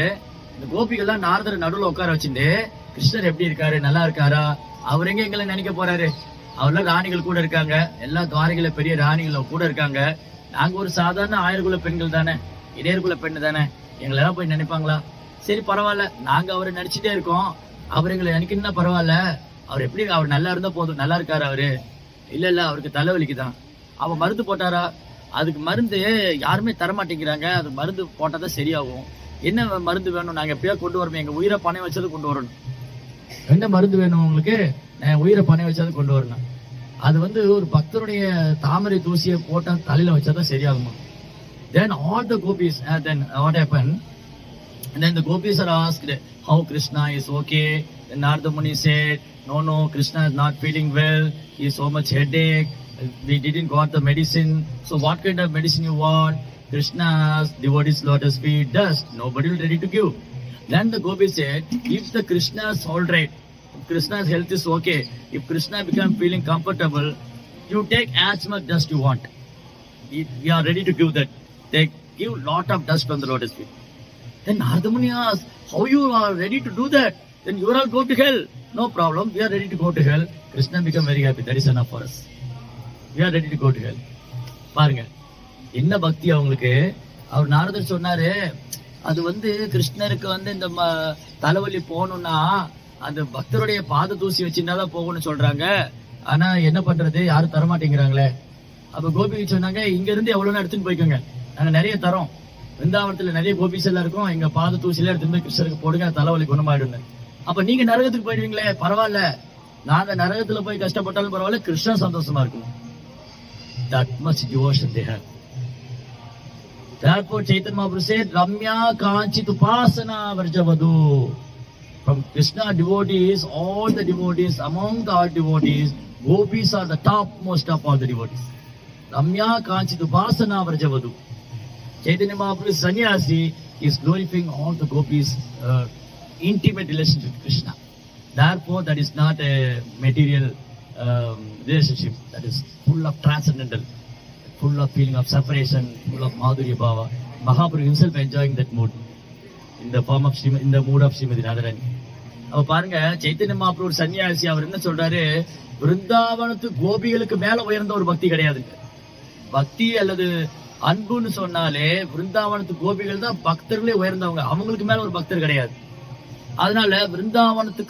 இந்த கோபிகள்லாம் நாரதர் நடுவுல உட்கார வச்சுட்டு, கிருஷ்ணர் எப்படி இருக்காரு, நல்லா இருக்காரா? அவர் எங்களை நினைக்க போறாரு? அவர்லாம் ராணிகள் கூட இருக்காங்க, எல்லா துவாரகையில பெரிய ராணிகள் கூட இருக்காங்க. நாங்க ஒரு சாதாரண 1000 குல பெண்கள் தானே, இடையர்குல பெண்ணு தானே, எங்களை எல்லாம் போய் நினைப்பாங்களா? சரி பரவாயில்ல, நாங்க அவரை நினைச்சிட்டே இருக்கோம், அவர் எங்களை நினைக்கணும்னா பரவாயில்ல. அவர் எப்படி, அவர் நல்லா இருந்தா போதும். நல்லா இருக்காரு அவரு? இல்ல அவருக்கு தலைவலிக்குதான். அவ மருந்து போட்டாரா? அதுக்கு மருந்து யாருமே தரமாட்டேங்கிறாங்க. அது மருந்து போட்டாதான் சரியாகும். என்ன மருந்து வேணும்? நாங்க எப்படியா கொண்டு வரணும், எங்க உயிரை பணம் வச்சது கொண்டு வரணும். என்ன மருந்து வேணும் உங்களுக்கு? நான் உயிரை பணம் வச்சது கொண்டு வரணும். அது வந்து ஒரு பக்தருடைய தாமரை தூசியை போட்டா தலையில வச்சாதான் சரியாகுமா? Then all the gopis, then what happened? And then the gopis are asked how Krishna is okay. Then Narada Muni said, no, Krishna is not feeling well. He has so much headache. We didn't got the medicine. So what kind of medicine you want? Krishna's devotees lotus feet dust. Nobody will ready to give. Then the gopis said, if the Krishna is all right, if Krishna's health is okay, if Krishna become feeling comfortable, you take as much dust you want. We are ready to give that. Take give lot of dust on the lotus feet. Then Narada Muni asked, how you are ready to do that? Then you all go to hell. No problem, we are ready to go to hell. Krishna become very happy. That is enough for us. We are ready to go to hell. பாருங்க என்ன பக்தி அவங்களுக்கு. அவர் நாரதர் சொன்னாரு, அது வந்து கிருஷ்ணருக்கு வந்து இந்த தலைவலி போகணும்னா அந்த பக்தருடைய பாத தூசி வச்சிருந்தாதான் போகணும்னு சொல்றாங்க. ஆனா என்ன பண்றது, யாரும் தரமாட்டேங்கிறாங்களே. அப்ப கோபி சொன்னாங்க, இங்க இருந்து எவ்வளவு எடுத்துன்னு போய்க்கோங்க, நாங்க நிறைய தரோம். விருந்தாவனத்துல நிறைய கோபிஸ் எல்லாம் இருக்கும், எங்க பாத தூசில எடுத்துன்னு போய் கிருஷ்ணருக்கு போடுங்க, தலைவலி குணமாயிடுங்க. அப்ப நீங்க நரகத்துக்கு போயிடுவீங்களே, பரவாயில்ல, நாங்க நரகத்துல போய் கஷ்டப்பட்டாலும் பரவாயில்ல, கிருஷ்ணன் சந்தோஷமா இருக்கும். That much devotion they have. Therefore Chaitanya Mahaprabhu said, Ramya Kanchit Upasana Varjavadu. From Krishna devotees, all the devotees, among the all devotees, gopis are the topmost of all the devotees. Ramya Kanchit Upasana Varjavadu. Chaitanya Mahaprabhu is sannyasi, is glorifying all the gopis' intimate relationship with Krishna. Therefore, that is not a material relationship. That is full of transcendental, full of feeling of separation, full of Madhurya Bhava. Mahaprabhu himself enjoying that mood in the form of in the mood of Srimati Radharani. அப்ப பாருங்க, சைத்தன்ய மகாபிரபு ஒரு சன்னியாசி. அவர் என்ன சொல்றாரு, விருந்தாவனத்து கோபிகளுக்கு மேல உயர்ந்த ஒரு பக்தி கிடையாதுங்க. பக்தி அல்லது அன்புன்னு சொன்னாலே விருந்தாவனத்து கோபிகள் தான் பக்தர்களே உயர்ந்தவங்க, அவங்களுக்கு மேல ஒரு பக்தர் கிடையாது. அதனால விருந்தாவனத்து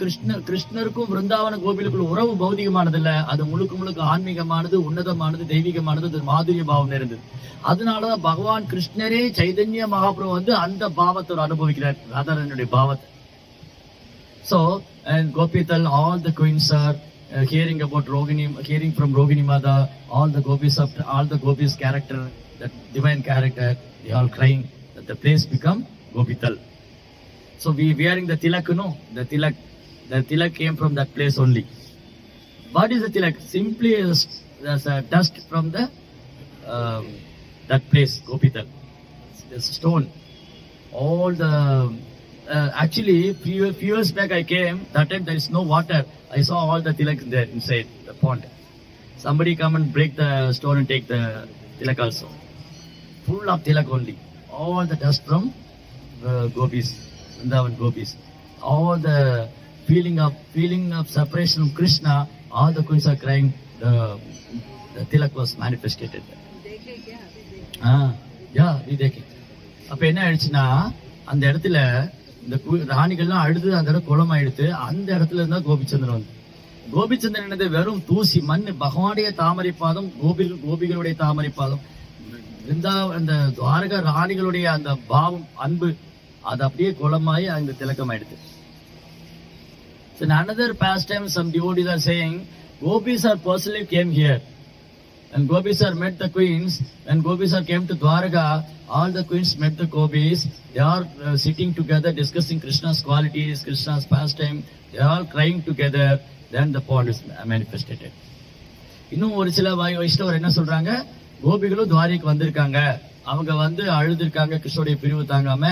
கிருஷ்ணருக்கும் விருந்தாவன கோபிலுக்குள்ள உறவு பௌதிகமானது இல்ல, அது முழுக்க முழுக்க ஆன்மீகமானது, உன்னதமானது, தெய்வீகமானது, அது மாதுரிய பாவம் இருந்தது. அதனாலதான் பகவான் கிருஷ்ணரே சைதன்ய மகாபிரபு வந்து அந்த பாவத்தை அனுபவிக்கிறார், ராதாரனுடைய பாவத்தை. So, and Gopital, all the queens are hearing about Rogini, hearing from Rogini Mada, all the gopis character, that divine character, they all crying that the place become Gopital. So we wearing the tilak, no? The tilak came from that place only. What is the tilak? Simply as a dust from the that place, Gopital. There's a stone. All the actually few years back I came. That time there is no water. I saw all the tilak there inside the pond. Somebody come and break the stone and take the tilak also. Full of tilak only. All the dust from gopis, Vrindavan gopis. All the feeling of separation from Krishna. All the queens are crying. The tilak was manifested. Yeah, we take it. அப்ப என்ன ஆயிடுச்சுன்னா, அந்த இடத்துல இந்த ராணிகள்லாம் அழுது அந்த இடம் குளமாயிடுத்து. அந்த இடத்துல இருந்தா கோபிச்சந்திரன் வந்து, கோபிச்சந்திரன் என்னது, வெறும் தூசி மண், பகவானுடைய தாமரை பாதம், கோபிகளுடைய தாமரை பாதம், அந்த துவாரகா ராணிகளுடைய அந்த பாவம், அன்பு, அது அப்படியே குளமாயி அந்த திலக்கமாயிடுது. So in another pastime, some devotees are saying, gopis are personally came here, and gopis are met the queens. When gopis are came to Dwaraka, all the queens met the gopis. They are sitting together discussing Krishna's qualities, Krishna's pastime. They are all crying together. Then the pond is manifested. இன்னும் ஒரு சில வைஷ்ணவர் என்ன சொல்றாங்க, கோபிகளும் துவாரிக்கு வந்திருக்காங்க, அவங்க வந்து அழுதுருக்காங்க, கிருஷ்ணனுடைய பிரிவு தாங்காம.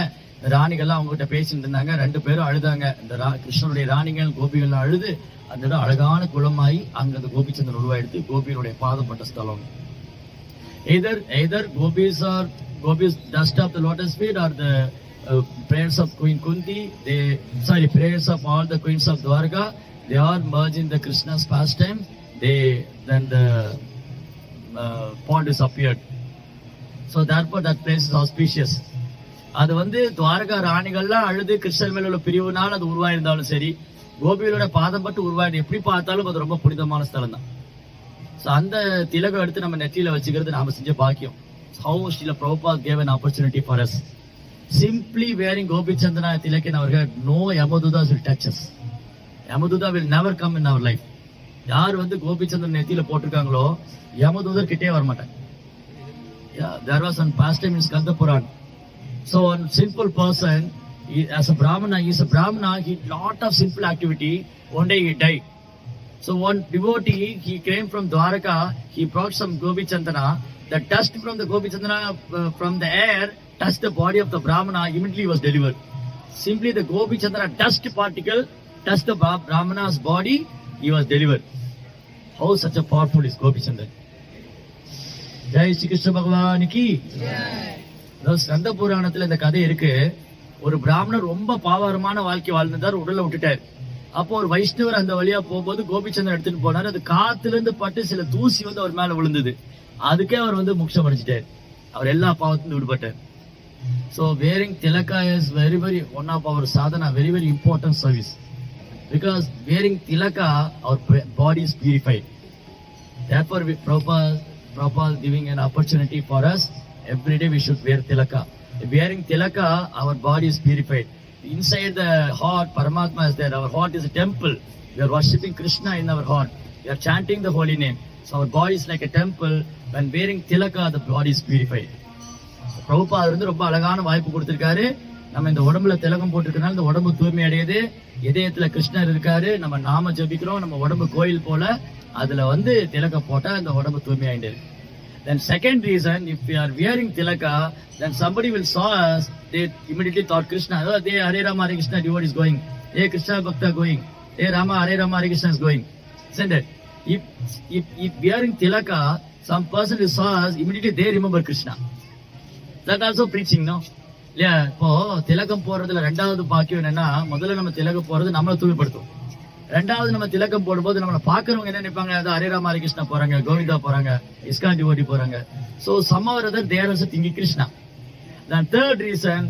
ராணிகள்லாம் அவங்க கிட்ட பேசிட்டு இருந்தாங்க, 2 பேரும் அழுதாங்க. இந்த கிருஷ்ணனுடைய ராணிகள் கோபிகள் அழுது அந்த இடம் அழகான குளமாயி அங்க அந்த கோபிச்சந்திரன் உருவாயிடுத்து. கோபிகளுடைய பாதப்பட்ட ஸ்தலம். Either gopis dust of the lotus feet, or the prayers of Queen Kunti, prayers of all the queens of Dwarka, they all merge in the Krishna's pastime. Then the pond is appeared. So therefore that place is auspicious. அது வந்து துவாரகா ராணிகள்லாம் அழுது கிருஷ்ணர் மேல உள்ள பிரிவுனால அது உருவாயிருந்தாலும் சரி, கோபிகளோட பாதம் பட்டு உருவாயிடும், எப்படி பார்த்தாலும் அது ரொம்ப புனிதமான ஸ்தலம் தான். ஸோ அந்த திலகம் எடுத்து நம்ம நெற்றியில வச்சுக்கிறது நாம செஞ்ச பாக்கியம். How Srila Prabhupada gave an opportunity for us. Simply wearing Gopi Chandana tilak in our head, no Yamadudas will touch us. Yamaduda will never come in our life. யார் வந்து கோபி சந்திரன் நெத்தியில போட்டிருக்காங்களோ யமதூதர் கிட்டே வரமாட்டாங்க. There was one pastime in Skanda Puran. So one simple person, as a Brahmana, he did lot of simple activity. One day he died. So one devotee, he came from Dwaraka, he brought some Gopi Chandana. The dust from the Gopi Chandana from the air touched the body of the Brahmana, immediately was delivered. Simply the Gopi Chandana dust particle touched the Brahmana's body, he was delivered. How such a powerful is Gopi Chandana. Jai Shri Krishna Bhagavan ki. Skanda புராணத்துல இந்த கதை இருக்கு. ஒரு பிராமணர் ரொம்ப பாவகரமான வாழ்க்கை வாழ்ந்தார், உடலை விட்டுட்டார். அப்போ ஒரு வைஷ்ணவர் அந்த வழியா போகும்போது கோபிச்சந்திரன் எடுத்துட்டு போனாரு. அது காத்துல இருந்து பட்டு சில தூசி வந்து அவர் மேல விழுந்தது. அதுக்கே அவர் வந்து மோட்சம் அடைஞ்சிட்டார். அவர் எல்லா பாவத்திலும் விடுபட்டார். So wearing tilaka is very one of our sadhana, very important service. Because wearing tilaka, our body is purified. Therefore, Prabhupada giving an opportunity for us. Every day we should wear tilaka. Wearing tilaka, our body is purified. Inside the heart, Paramatma is there. Our heart is a temple. We are worshipping Krishna in our heart. We are chanting the holy name. So our body is like a temple. When wearing tilaka, the body is purified. பிரபுபாதர் வந்து ரொம்ப அழகான வாய்ப்பு கொடுத்திருக்காரு. நம்ம இந்த உடம்புல திலகம் போட்டிருக்கனால இந்த உடம்பு தூய்மை அடையுது. இதயத்துல கிருஷ்ணர் இருக்காரு. நம்ம நாம ஜபிக்கிறோம். நம்ம உடம்பு கோயில் போல. அதுல வந்து திலகம் போட்டா இந்த உடம்பு தூய்மை ஆயிட்டு. Then second reason, if we are wearing tilaka, then somebody will saw us, they immediately thought Krishna. Oh, they Hare Rama Hare Krishna devotee is going. Hey Krishna Bhakta going. Hey Rama Hare Rama Hare Krishna is going. Isn't it? If wearing tilaka, some person will saw us, immediately they remember Krishna. That also preaching, no? இல்லையா? இப்போ திலகம் போடுறதுல ரெண்டாவது பாக்கியம் என்னன்னா, முதல்ல நம்ம திலகம் போறது நம்மளை தூய்மைப்படுத்தும். ரெண்டாவது நம்ம திலகம் போடும்போது நம்மளை பாக்குறவங்க என்ன நினைப்பாங்க? ஹரே ராம ஹரே கிருஷ்ணா போறாங்க, கோவிந்தா போறாங்க, இஸ்கான் டிவோட்டி போறாங்க. So somehow or other they are also thinking Krishna. Then third reason,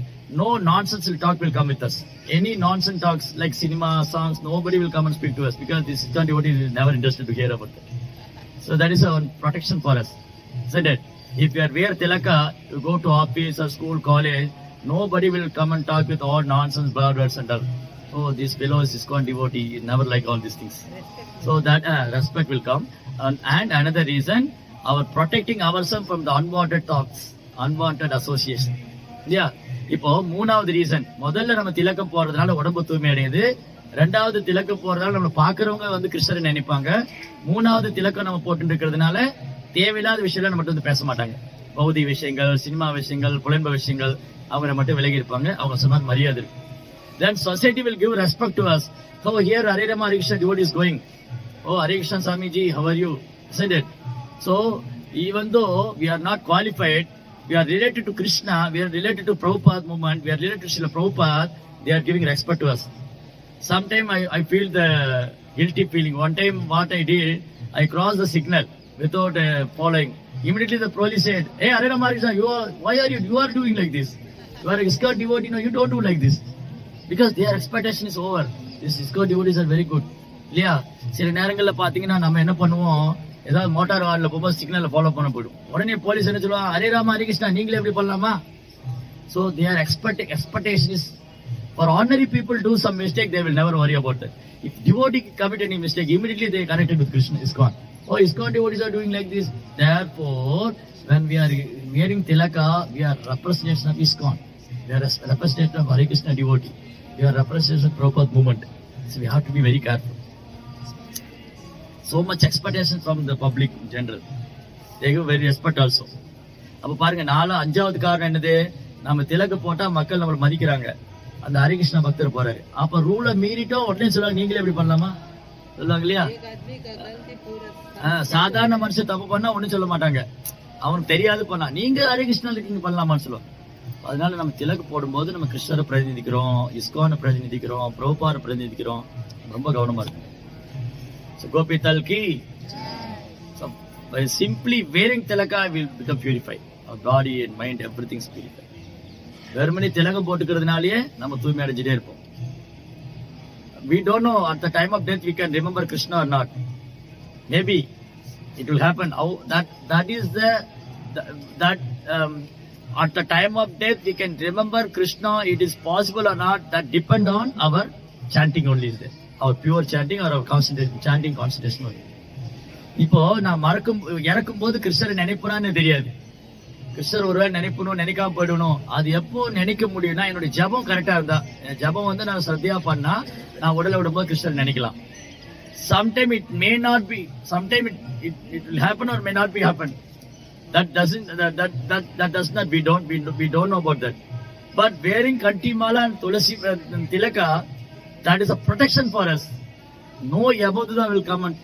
no nonsense talk will come with us. Any nonsense talks like cinema, songs, nobody will come and speak to us because this Iskon devotee is never interested to hear about that. So that is our protection for us. So that if you are wear tilaka, you go to office or school, college, nobody will come and talk with all nonsense, bad words and all. Oh, this fellow is Iskon devotee, never like all these things. So that respect will come. And another reason, our protecting ourselves from the unwanted thoughts, unwanted association. Yeah. இப்போ மூணாவது reason, முதல்ல நம்ம திலக்கம் போறதுனால உடம்பு தூய்மை அடையுது. ரெண்டாவது திலக்கம் போறதுனால நம்ம பாக்குறவங்க வந்து கிருஷ்ணரை நினைப்பாங்க. மூணாவது திலக்கம் நம்ம போட்டு இருக்கிறதுனால தேவையில்லாத விஷயம்லாம் நம்ம வந்து பேச மாட்டாங்க. பௌதிக விஷயங்கள், சினிமா விஷயங்கள், புலன்ப விஷயங்கள் அவங்க மட்டும் விலகி இருப்பாங்க. அவங்க சொன்ன மரியாதை இருக்கு. Then society will give respect to us. So here Hare Rama Hare Krishna devotee is going. Oh, Hare Krishna Swamiji, how are you? Isn't it? So even though we are not qualified, we are related to Krishna, we are related to Prabhupada movement, we are related to Srila Prabhupada, they are giving respect to us. Sometimes I feel the guilty feeling. One time what I did, I crossed the signal without following. Immediately the police said, hey Hare Rama Hare Krishna, why are you are doing like this? You are a Iskon devotee, no, you don't do like this. Because their expectation is over. These Iskon devotees are very good. இல்லையா? சில நேரங்கள்ல பாத்தீங்கன்னா நம்ம என்ன பண்ணுவோம், ஏதாவது motor வார்ல போகும்போது சிக்னல்ல follow பண்ண போயிடும். உடனே போலீஸ் என்ன சொல்லுவாங்க, ஹரே ராமா ஹரே கிருஷ்ணா நீங்களே எப்படி பண்ணலாமா? So their expectation is for ordinary people do some mistake, they will never worry about that. If devotee commit any mistake, immediately they connected with Krishna, Iskon. Oh, Iskon devotees are doing like this. Therefore, when we are wearing tilaka, we are representation of Iskon. We are representation of Hare Krishna devotee. We are representation of Prabhupada movement. So we have to be very careful. So much expectation from the public in general. They give very respect also. அப்ப பாருங்க, அஞ்சாவது காரணம் என்னது? நம்ம திலக்கு போட்டா மக்கள் நம்மளை மதிக்கிறாங்க. அந்த ஹரே கிருஷ்ணா பக்தர் போறாரு. அப்ப ரூலை மீறிட்டோம், உடனே சொல்லுவாங்க நீங்களே எப்படி பண்ணலாமா சொல்லுவாங்க இல்லையா? சாதாரண மனுஷன் தப்பு பண்ணா ஒண்ணும் சொல்ல மாட்டாங்க. அவனுக்கு தெரியாது பண்ணா, நீங்க ஹரே கிருஷ்ணா இருக்கீங்க பண்ணலாமான்னு சொல்லுவாங்க. அதனால நம்ம திலக்கு போடும்போது நம்ம கிருஷ்ணரை பிரதிநிதிக்கிறோம், இஸ்கானை பிரதிநிதிக்கிறோம், பிரபுபாரை பிரதிநிதிக்கிறோம். ரொம்ப கவனமா இருக்கு. So Gopi Talki. So by simply wearing tilaka, we will become purified. Our body and mind, everything is purified. வெறுமனே திலகம் போட்டுக்கிறதுனாலயே நம்ம தூய்மை அடைஞ்சிட்டே இருப்போம். We don't know at the time of death we can remember Krishna or not. Maybe it will happen. How that is that at the time of death we can remember Krishna. It is possible or not, that depend on our chanting only is there. Our pure chanting or our concentration, chanting concentration only. இப்போ நான் இறக்கும் போது கிருஷ்ணரை நினைப்புறான்னு தெரியாது. கிருஷ்ணர் ஒருவேளை நினைப்பணும், நினைக்காம போயிடணும். அது எப்போ நினைக்க முடியும்னா, என்னுடைய ஜபம் கரெக்டா இருந்தா. ஜபம் வந்து நான் சத்தியா பண்ணா நான் உடலை விடும்போது கிருஷ்ணர் நினைக்கலாம். Sometime it may not be, sometime it will happen or may not be happen. That does not, we don't know about that. But wearing kanti mala and tulasi tilaka, that is a protection for us. No Yamaduda will come and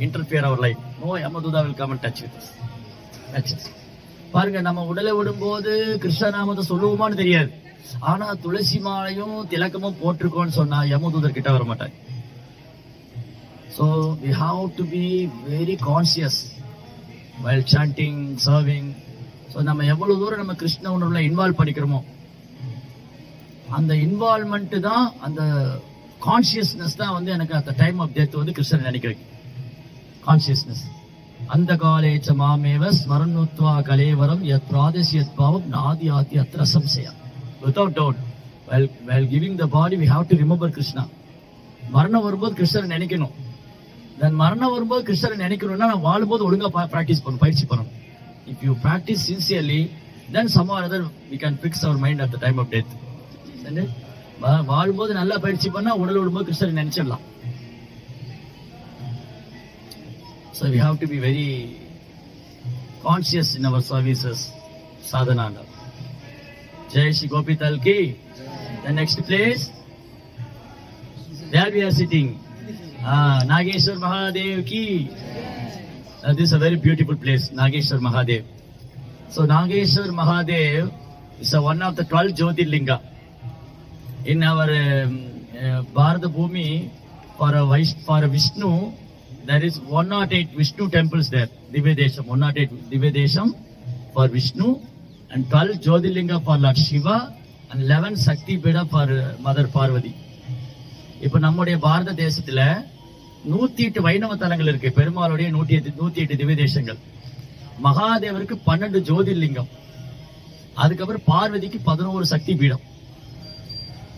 interfere our life. No Yamaduda will come and touch with us. Touch us. பாருங்க, நம்ம உடலை விடும்போது கிருஷ்ண நாமத்தை சொல்லுவோமான்னு தெரியாது. ஆனா துளசி மாலையும் திலக்கமும் போட்டிருக்கோம்னு சொன்னா யமதூதர் கிட்ட வர மாட்டாங்க. So we have to be very conscious while chanting, serving. So நம்ம எவ்வளவு தூரம் நம்ம கிருஷ்ண உணர்வுல இன்வால்வ் பண்ணிக்கிறோமோ, அந்த இன்வால்வ்மெண்ட் தான், அந்த கான்சியஸ்னஸ் தான் வந்து எனக்கு அந்த டைம் ஆஃப் டெத் வந்து கிருஷ்ணன் நினைக்கிறேன். கான்சியஸ்னஸ். அந்த காலேச்ச மாமேவ ஸ்மரணுத்வா கலேவரம் யத் பிராதேசி யத் பாவம் நாதி ஆதி அத்ர சம்சயா. Without doubt, while giving the body, we have to remember Krishna. மரணம் வரும்போது கிருஷ்ணரை நினைக்கணும். தென் மரணம் வரும்போது கிருஷ்ணரை நினைக்கணும்னா நான் வாழும்போது ஒழுங்கா பிராக்டிஸ் பண்ணணும், பயிற்சி பண்ணணும். If you practice sincerely, then somehow or other we can fix our mind at the time of death. வாழும்போது நல்லா பயிற்சி பண்ணா உடல் விடும்போது கிருஷ்ணரை நினைச்சிடலாம். So we have to be very conscious in our services. Sadhananda. Jai Shri Gopital ki. The next place, there we are sitting. Nageshwar Mahadev ki. This is a very beautiful place, Nageshwar Mahadev. So Nageshwar Mahadev is one of the 12 Jyotirlinga. In our Bharata Bhumi, for a Vishnu, there is 108 Vishnu temples there. Divyadesham, 108 Divyadesham for Vishnu, and 12 Jyotirlinga for Lord Shiva, and 11 Shakti Pida for Mother Parvati. இப்போ நம்முடைய பாரத தேசத்துல 108 வைணவ தலங்கள் இருக்கு. பெருமாளுடைய 108 திவ்ய தேசங்கள். மகாதேவருக்கு 12 ஜோதிர்லிங்கம், அதுக்கப்புறம் பார்வதிக்கு 11 சக்தி பீடம்.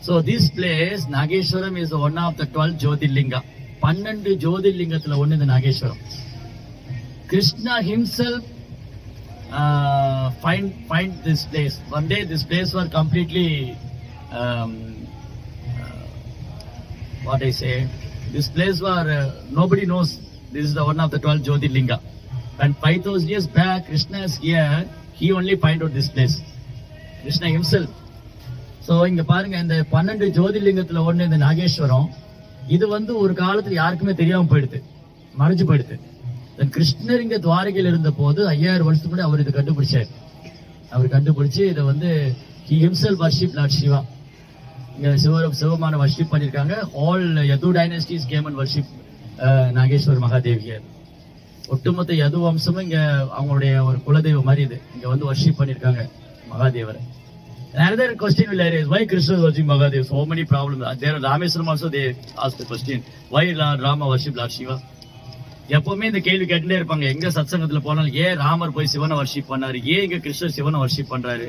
So this place Nageshwaram is one of the 12 ஜோதிர்லிங்கா. 12 ஜோதிர்லிங்கத்துல ஒண்ணு இந்த Nageswaram. Krishna himself find this place. One day this place was completely what I say, this place where nobody knows. This is the one of the 12 Jyotirlinga. And 5,000 years back, Krishna is here. He only find out this place. Krishna himself. So இங்க பாருங்க, இந்த 12 ஜோதிர்லிங்கத்துல ஒண்ணு இந்த நாகேஸ்வரம். இது வந்து ஒரு காலத்துல யாருக்குமே தெரியாம போயிடுது, மறைஞ்சு போயிடுது. கிருஷ்ணர் இங்க துவாரகையில் இருந்த போது 5000 வருஷத்துக்கு முன்னாடி அவர் இதை கண்டுபிடிச்சார். அவர் கண்டுபிடிச்சு இதை வந்து he himself worship Lord Shiva. இங்க சிவமான வர்ஷிப் பண்ணிருக்காங்க. All Yadu dynasties game and worship Nageswar Mahadev here. ஒட்டுமொத்த யது வம்சமும் இங்க அவங்களுடைய ஒரு குலதெய்வம் மாதிரி இது இங்க வந்து வர்ஷிப் பண்ணிருக்காங்க மகாதேவரை. Another question will arise, why Krishna is worshiping Mahadev? So many problems. There Rameswaram also they ask the question, why Lord Rama worship Lord Shiva? எப்பவுமே இந்த கேள்வி கேட்டுட்டே இருப்பாங்க. எங்க சத்சங்கத்துல போனாலும் ஏன் ராமர் போய் சிவனை வர்ஷிப் பண்ணாரு, ஏன் இங்க கிருஷ்ணர் சிவனை வர்ஷிப் பண்றாரு?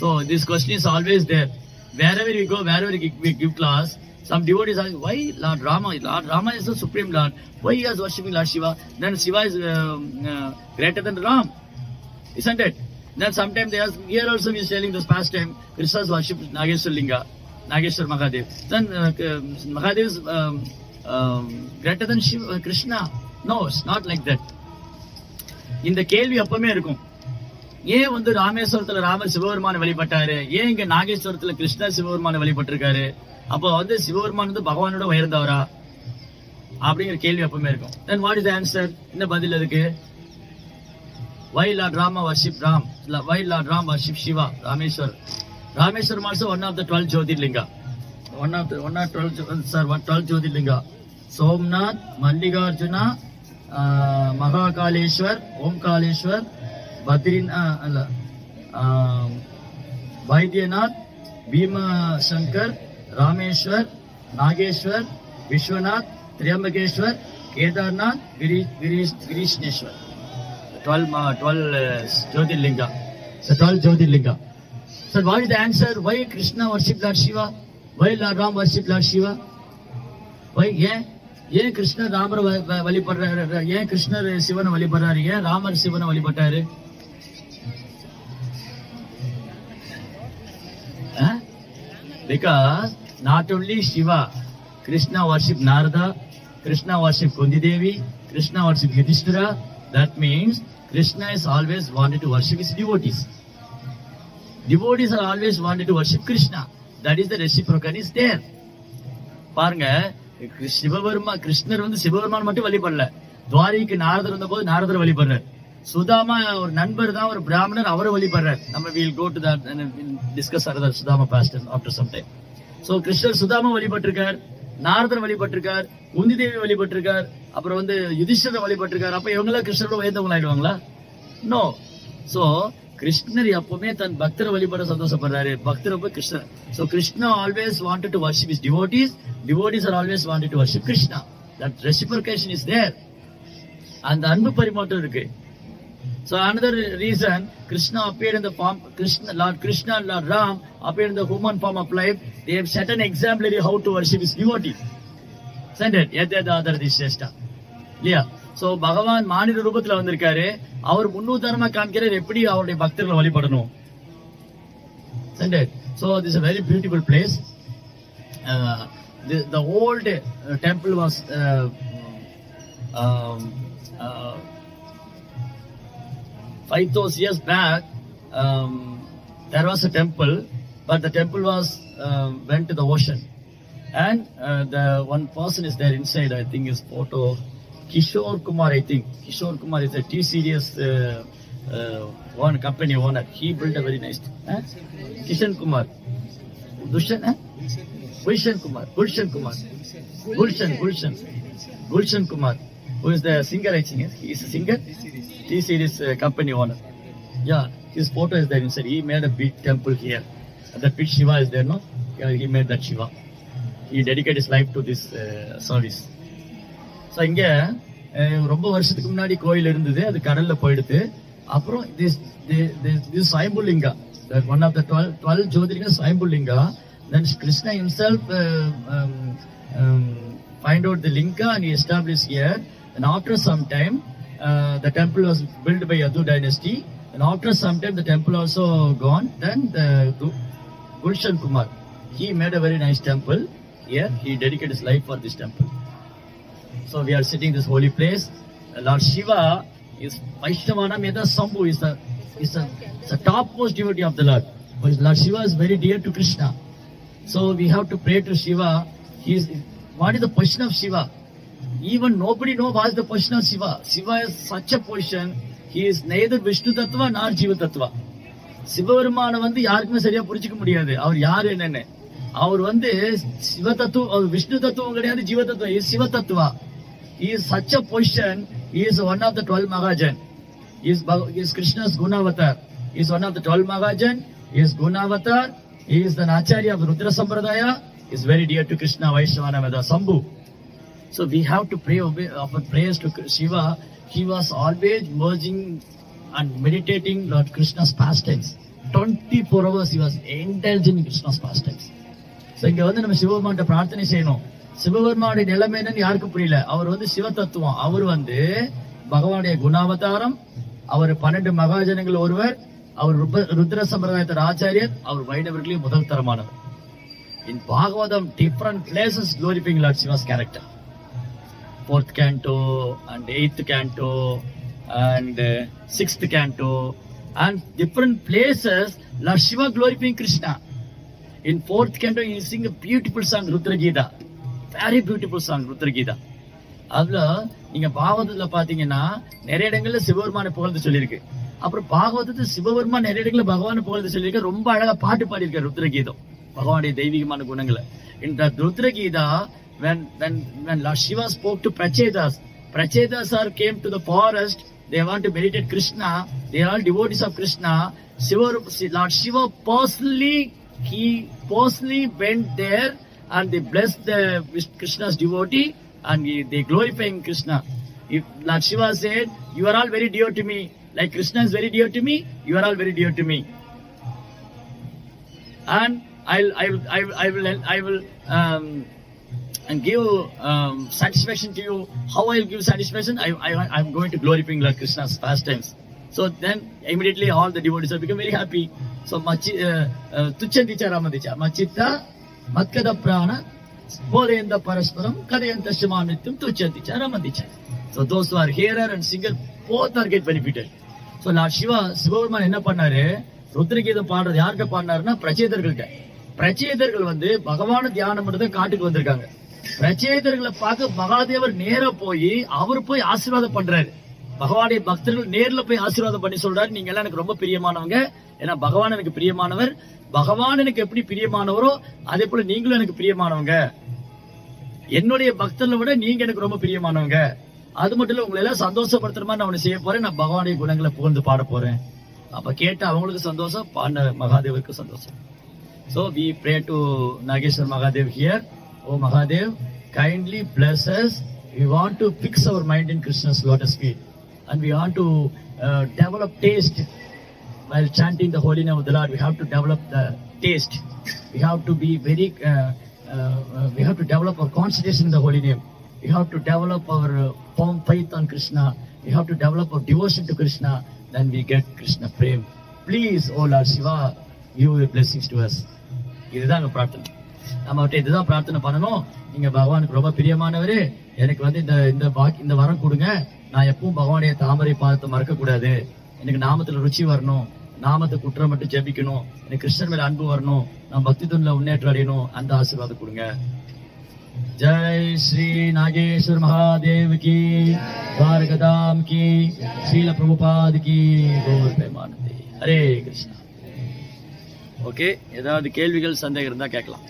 So this question is always there. Wherever we go, wherever we give class, some devotees ask, why Lord Rama is the supreme Lord, why he is worshipping Lord Shiva? Then Shiva is greater than Ram, isn't it? Then sometimes they ask, here also we is telling this past time, Krishna is worship Nageshwar Linga, Nageshwar Mahadev. Then Mahadev is greater than Shiva, Krishna. No, it's not like that. இந்த கேள்வி எப்பவுமே இருக்கும். ஏன் வந்து ராமேஸ்வரத்துல ராமர் சிவபெருமான வழிபட்டாரு, ஏன் இங்க நாகேஸ்வரத்துல கிருஷ்ணர் சிவபெருமான வழிபட்டிருக்காரு, அப்போ வந்து சிவபெருமான் வந்து பகவானோட உயர்ந்தவரா அப்படிங்கிற கேள்வி எப்பவுமே இருக்கும். Then what is the answer? என்ன பதில் அதுக்கு? Why Lord Rama worship Ram? Why Lord Ram worship Shiva? Rameshwaram also one of the 12 Jyotirlinga. One of 12 Jyotirlinga. Somnath, Mallikarjuna, Mahakaleshwar, Omkaleshwar, Vaidyanath, Bhima Shankar, Rameshwar, Nageshwar, Vishwanath, Triambakeshwar, Kedarnath, Girishneshwar. 12 Jyotirlinga. So 12 Jyotirlinga. So what is the answer? Why Krishna worship Lord Shiva? Why Lord Ram worship Lord Shiva? Why? ஏன் கிருஷ்ணர் ராமரை வழிபடுறாரு, ஏன் கிருஷ்ணர் சிவனை வழிபடுறாரு, ஏன் ராமர் சிவனை வழிபட்டாரு? Because not only Shiva, Krishna worship Narada, Krishna worship Kundi Devi, Krishna worship Yudhishthira. That means Krishna is always wanted to worship his devotees. Devotees are always wanted to worship Krishna. That is the reciprocal is there. பாருங்க, சிவபெருமா கிருஷ்ணர் வந்து சிவபெருமான் மட்டும் வழிபடல, துவாரிக்கு நாரதர் வந்த போது நாரதர் வழிபடுறார். சுதாமா ஒரு நண்பர் தான், ஒரு பிராமணர், அவரை வழிபடுறார். நம்ம will go to that and we'll discuss further Sudama past after some time. So கிருஷ்ணர் சுதாமா வழிபட்டிருக்கார், நாரதர் வழிபட்டிருக்கார், குந்தி தேவி வழிபட்டிருக்கார், அப்புறம் யுதிஷ்டரை வழிபட்டிருக்கார். அப்ப இவங்க எல்லாம் கிருஷ்ணரோட உயர்ந்தவங்க ஆயிடுவாங்களா? நோ. சோ கிருஷ்ணர் எப்பவுமே தன் பக்தரை வழிபட சந்தோஷப்படுறாரு. பக்தர் கிருஷ்ணர். So Krishna always wanted to worship his devotees. Devotees are always wanted to worship Krishna. That reciprocation is there. அந்த அன்பு பரிமாற்றம் இருக்கு. So another reason Krishna appeared in the form, Lord Krishna and Lord Ram appeared in the human form of life. They have set an exemplary how to worship his devotees. Send it. Yadadadar Disheshta. இல்லையா? So பகவான் மானிட ரூபத்துல வந்திருக்காரு. அவர் முன்னுதாரணமா காமிக்கிறார் எப்படி அவருடைய பக்தர்களை வழிபடணும். Send it. So this is a very beautiful place. The old temple was 5,000 years back. There was a temple, but the temple was went to the ocean, and the one person is there inside. I think his photo, Kishore Kumar. I think Kishore Kumar is a T-Series one company owner. He built a very nice. Kishan Kumar, Dushan, Gulshan Kumar, Gulshan Kumar, Gulshan Kumar, who is the singer. I think he is a singer. T-Series company owner. Yeah, his photo is there inside. He made a big temple here. That big Shiva is there, no? Yeah, he made that Shiva. He dedicated his life to this service. So இங்க ரொம்ப வருஷத்துக்கு முன்னாடி கோயில் இருந்தது, அது கடல்ல போயிடுது. அப்புறம் this Swayambhulinga, that one of the 12 Jyotirlinga Swayambhulinga. Then Krishna himself find out the linga and he established here. And after some time, the temple was built by Yadu dynasty. And after some time, the temple also gone. Then the Gulshan Kumar, he made a very nice temple here. He dedicated his life for this temple. So we are sitting in this holy place. Lord Shiva is Vaishnavana Meda Sambhu is the topmost devotee of the Lord. But Lord Shiva is very dear to Krishna. So we have to pray to Shiva. What is the position of Shiva? Even nobody knows what is the position of Shiva. Shiva is such a position. He is neither Vishnu Tattva nor Jiva Tattva. Sivaperuman யாருக்குமே சரியா புரிஞ்சுக்க முடியாது அவர் யாரு என்னன்னு. அவர் சிவ தத்துவம், விஷ்ணு தத்துவம் கிடையாது, ஜீவ தத்துவம். சிவ தத்துவா. He is such a position. He is one of the 12 Mahajan. He is Krishna's Gunavatar. He is one of the 12 Mahajan. He is Gunavatar. He is the Acharya of Rudra Sampradaya. He is very dear to Krishna, Vaishnavana Veda Sambhu. So we have to pray, offer prayers to Shiva. He was always merging and meditating Lord Krishna's pastimes. 24 hours he was indulging in Krishna's pastimes. So இங்க நம்ம சிவபெருமான்கிட்ட பிரார்த்தனை செய்யணும். சிவபெருமானுடைய நிலைமை என்னன்னு யாருக்கும் புரியல. அவர் சிவ தத்துவம். அவர் பகவானுடைய குணாவதாரம். அவர் 12 மகாஜனங்கள் ஒருவர். அவர் ருத்ர சம்பிரதாயத்தோட ஆச்சாரியர். அவர் வைணவர்களையும் முதல் தரமானவர். In Bhagavatam, different places glorifying Lord Shiva's character. 4th canto and 8th canto and 6th canto and different places Lord Shiva glorifying Krishna. In 4th canto he sing a beautiful song Rudra Gita, very beautiful song Rudra Gita. அதுல நீங்க பாகவதத்துல பாத்தீங்கன்னா நிறைய இடங்கள்ல சிவபெருமான புகழ்ந்து சொல்லியிருக்கு. அப்புறம் பாகவதத்துல சிவபெருமான் நிறைய இடங்கள்ல பகவான புகழ்ந்து சொல்லியிருக்க. ரொம்ப அழகா பாட்டு பாடியிருக்காரு ருத்ர கீதம், பகவானுடைய தெய்வீகமான குணங்களை. In the Rudra Gita, when Lord Shiva spoke to Prachetas came to the forest. They want to meditate Krishna. They are all devotees of Krishna. Lord Shiva personally went there and they blessed Krishna's devotee and they glorifying Krishna. If Lord Shiva said, "You are all very dear to me, like Krishna is very dear to me. You are all very dear to me." And I will and give satisfaction to you. How I will give satisfaction? I'm going to glorifying Lord Krishna's pastimes. So then immediately all the devotees have become very happy. So tuchandicha ramadicha machitta matkada prana bodhenda parasparam kadayanta shamanityam tuchandicha ramadicha. So those who are hearer and singer both are get benefited. So Lord Shiva Sivaperuman என்ன பண்ணாரு? ருத்ரகீதம் பாடுறது யார்கிட்ட பாடினாருன்னா பிரச்சேதர்கள்ட்ட. பிரச்சேதர்கள் பகவான தியானம் பண்றத காட்டுக்கு வந்திருக்காங்க. பிரச்சேதர்களை பார்க்க மகாதேவர் நேர போய் அவர் போய் ஆசீர்வாதம் பண்றாரு. பகவானுடைய பக்தர்கள் நேர்ல போய் ஆசீர்வாதம் பண்ணி சொல்றாரு, நீங்க எல்லாம் எனக்கு ரொம்ப பிரியமானவங்க, ஏன்னா பகவான் எனக்கு பிரியமானவர், பகவான் எனக்கு எப்படி பிரியமானவரோ அதே போல நீங்களும் எனக்கு பிரியமானவங்க, என்னுடைய பக்தர்களை விட நீங்க எனக்கு ரொம்ப பிரியமானவங்க, அது மட்டும் இல்ல உங்களை எல்லாம் சந்தோஷப்படுத்துற மாதிரி நான் ஒண்ணு செய்ய போறேன், நான் பகவானுடைய குணங்களை புகழ்ந்து பாட போறேன். அப்ப கேட்ட அவங்களுக்கு சந்தோஷம், பாடின மகாதேவருக்கு சந்தோஷம். So we pray to Nageshwar Mahadev here. Oh Mahadev, kindly bless us. We want to fix our mind in Krishna's lotus feet, and we want to develop taste while chanting the holy name of the Lord. We have to develop the taste. We have to be very. We have to develop our concentration in the holy name. We have to develop our firm faith on Krishna. We have to develop our devotion to Krishna. Then we get Krishna prem. Please, oh Lord Shiva, give your blessings to us. இதுதான் பிரார்த்தனை. நம்ம இதுதான் பிரார்த்தனை பண்ணணும். நீங்க பகவானுக்கு ரொம்ப பிரியமானவரு, எனக்கு இந்த வரம் கொடுங்க, நான் எப்பவும் பகவானுடைய தாமரை பாதத்தை மறக்க கூடாது, எனக்கு நாமத்துல ருச்சி வரணும், நாமத்தை குற்றம் மட்டும் ஜெபிக்கணும், எனக்கு கிருஷ்ணன் மேல அன்பு வரணும், நான் பக்தி துணில முன்னேற்றம் அடையணும், அந்த ஆசீர்வாதம் கொடுங்க. ஜெய் ஸ்ரீ நாகேஸ்வர் மகாதேவ் கி, துவாரகதாம் கி, ஸ்ரீல பிரபுபாத் கி, கௌர் பிரேமானந்தே. ஹரே கிருஷ்ணா. ஓகே, ஏதாவது கேள்விகள் சந்தேகம் இருந்தா கேட்கலாம்.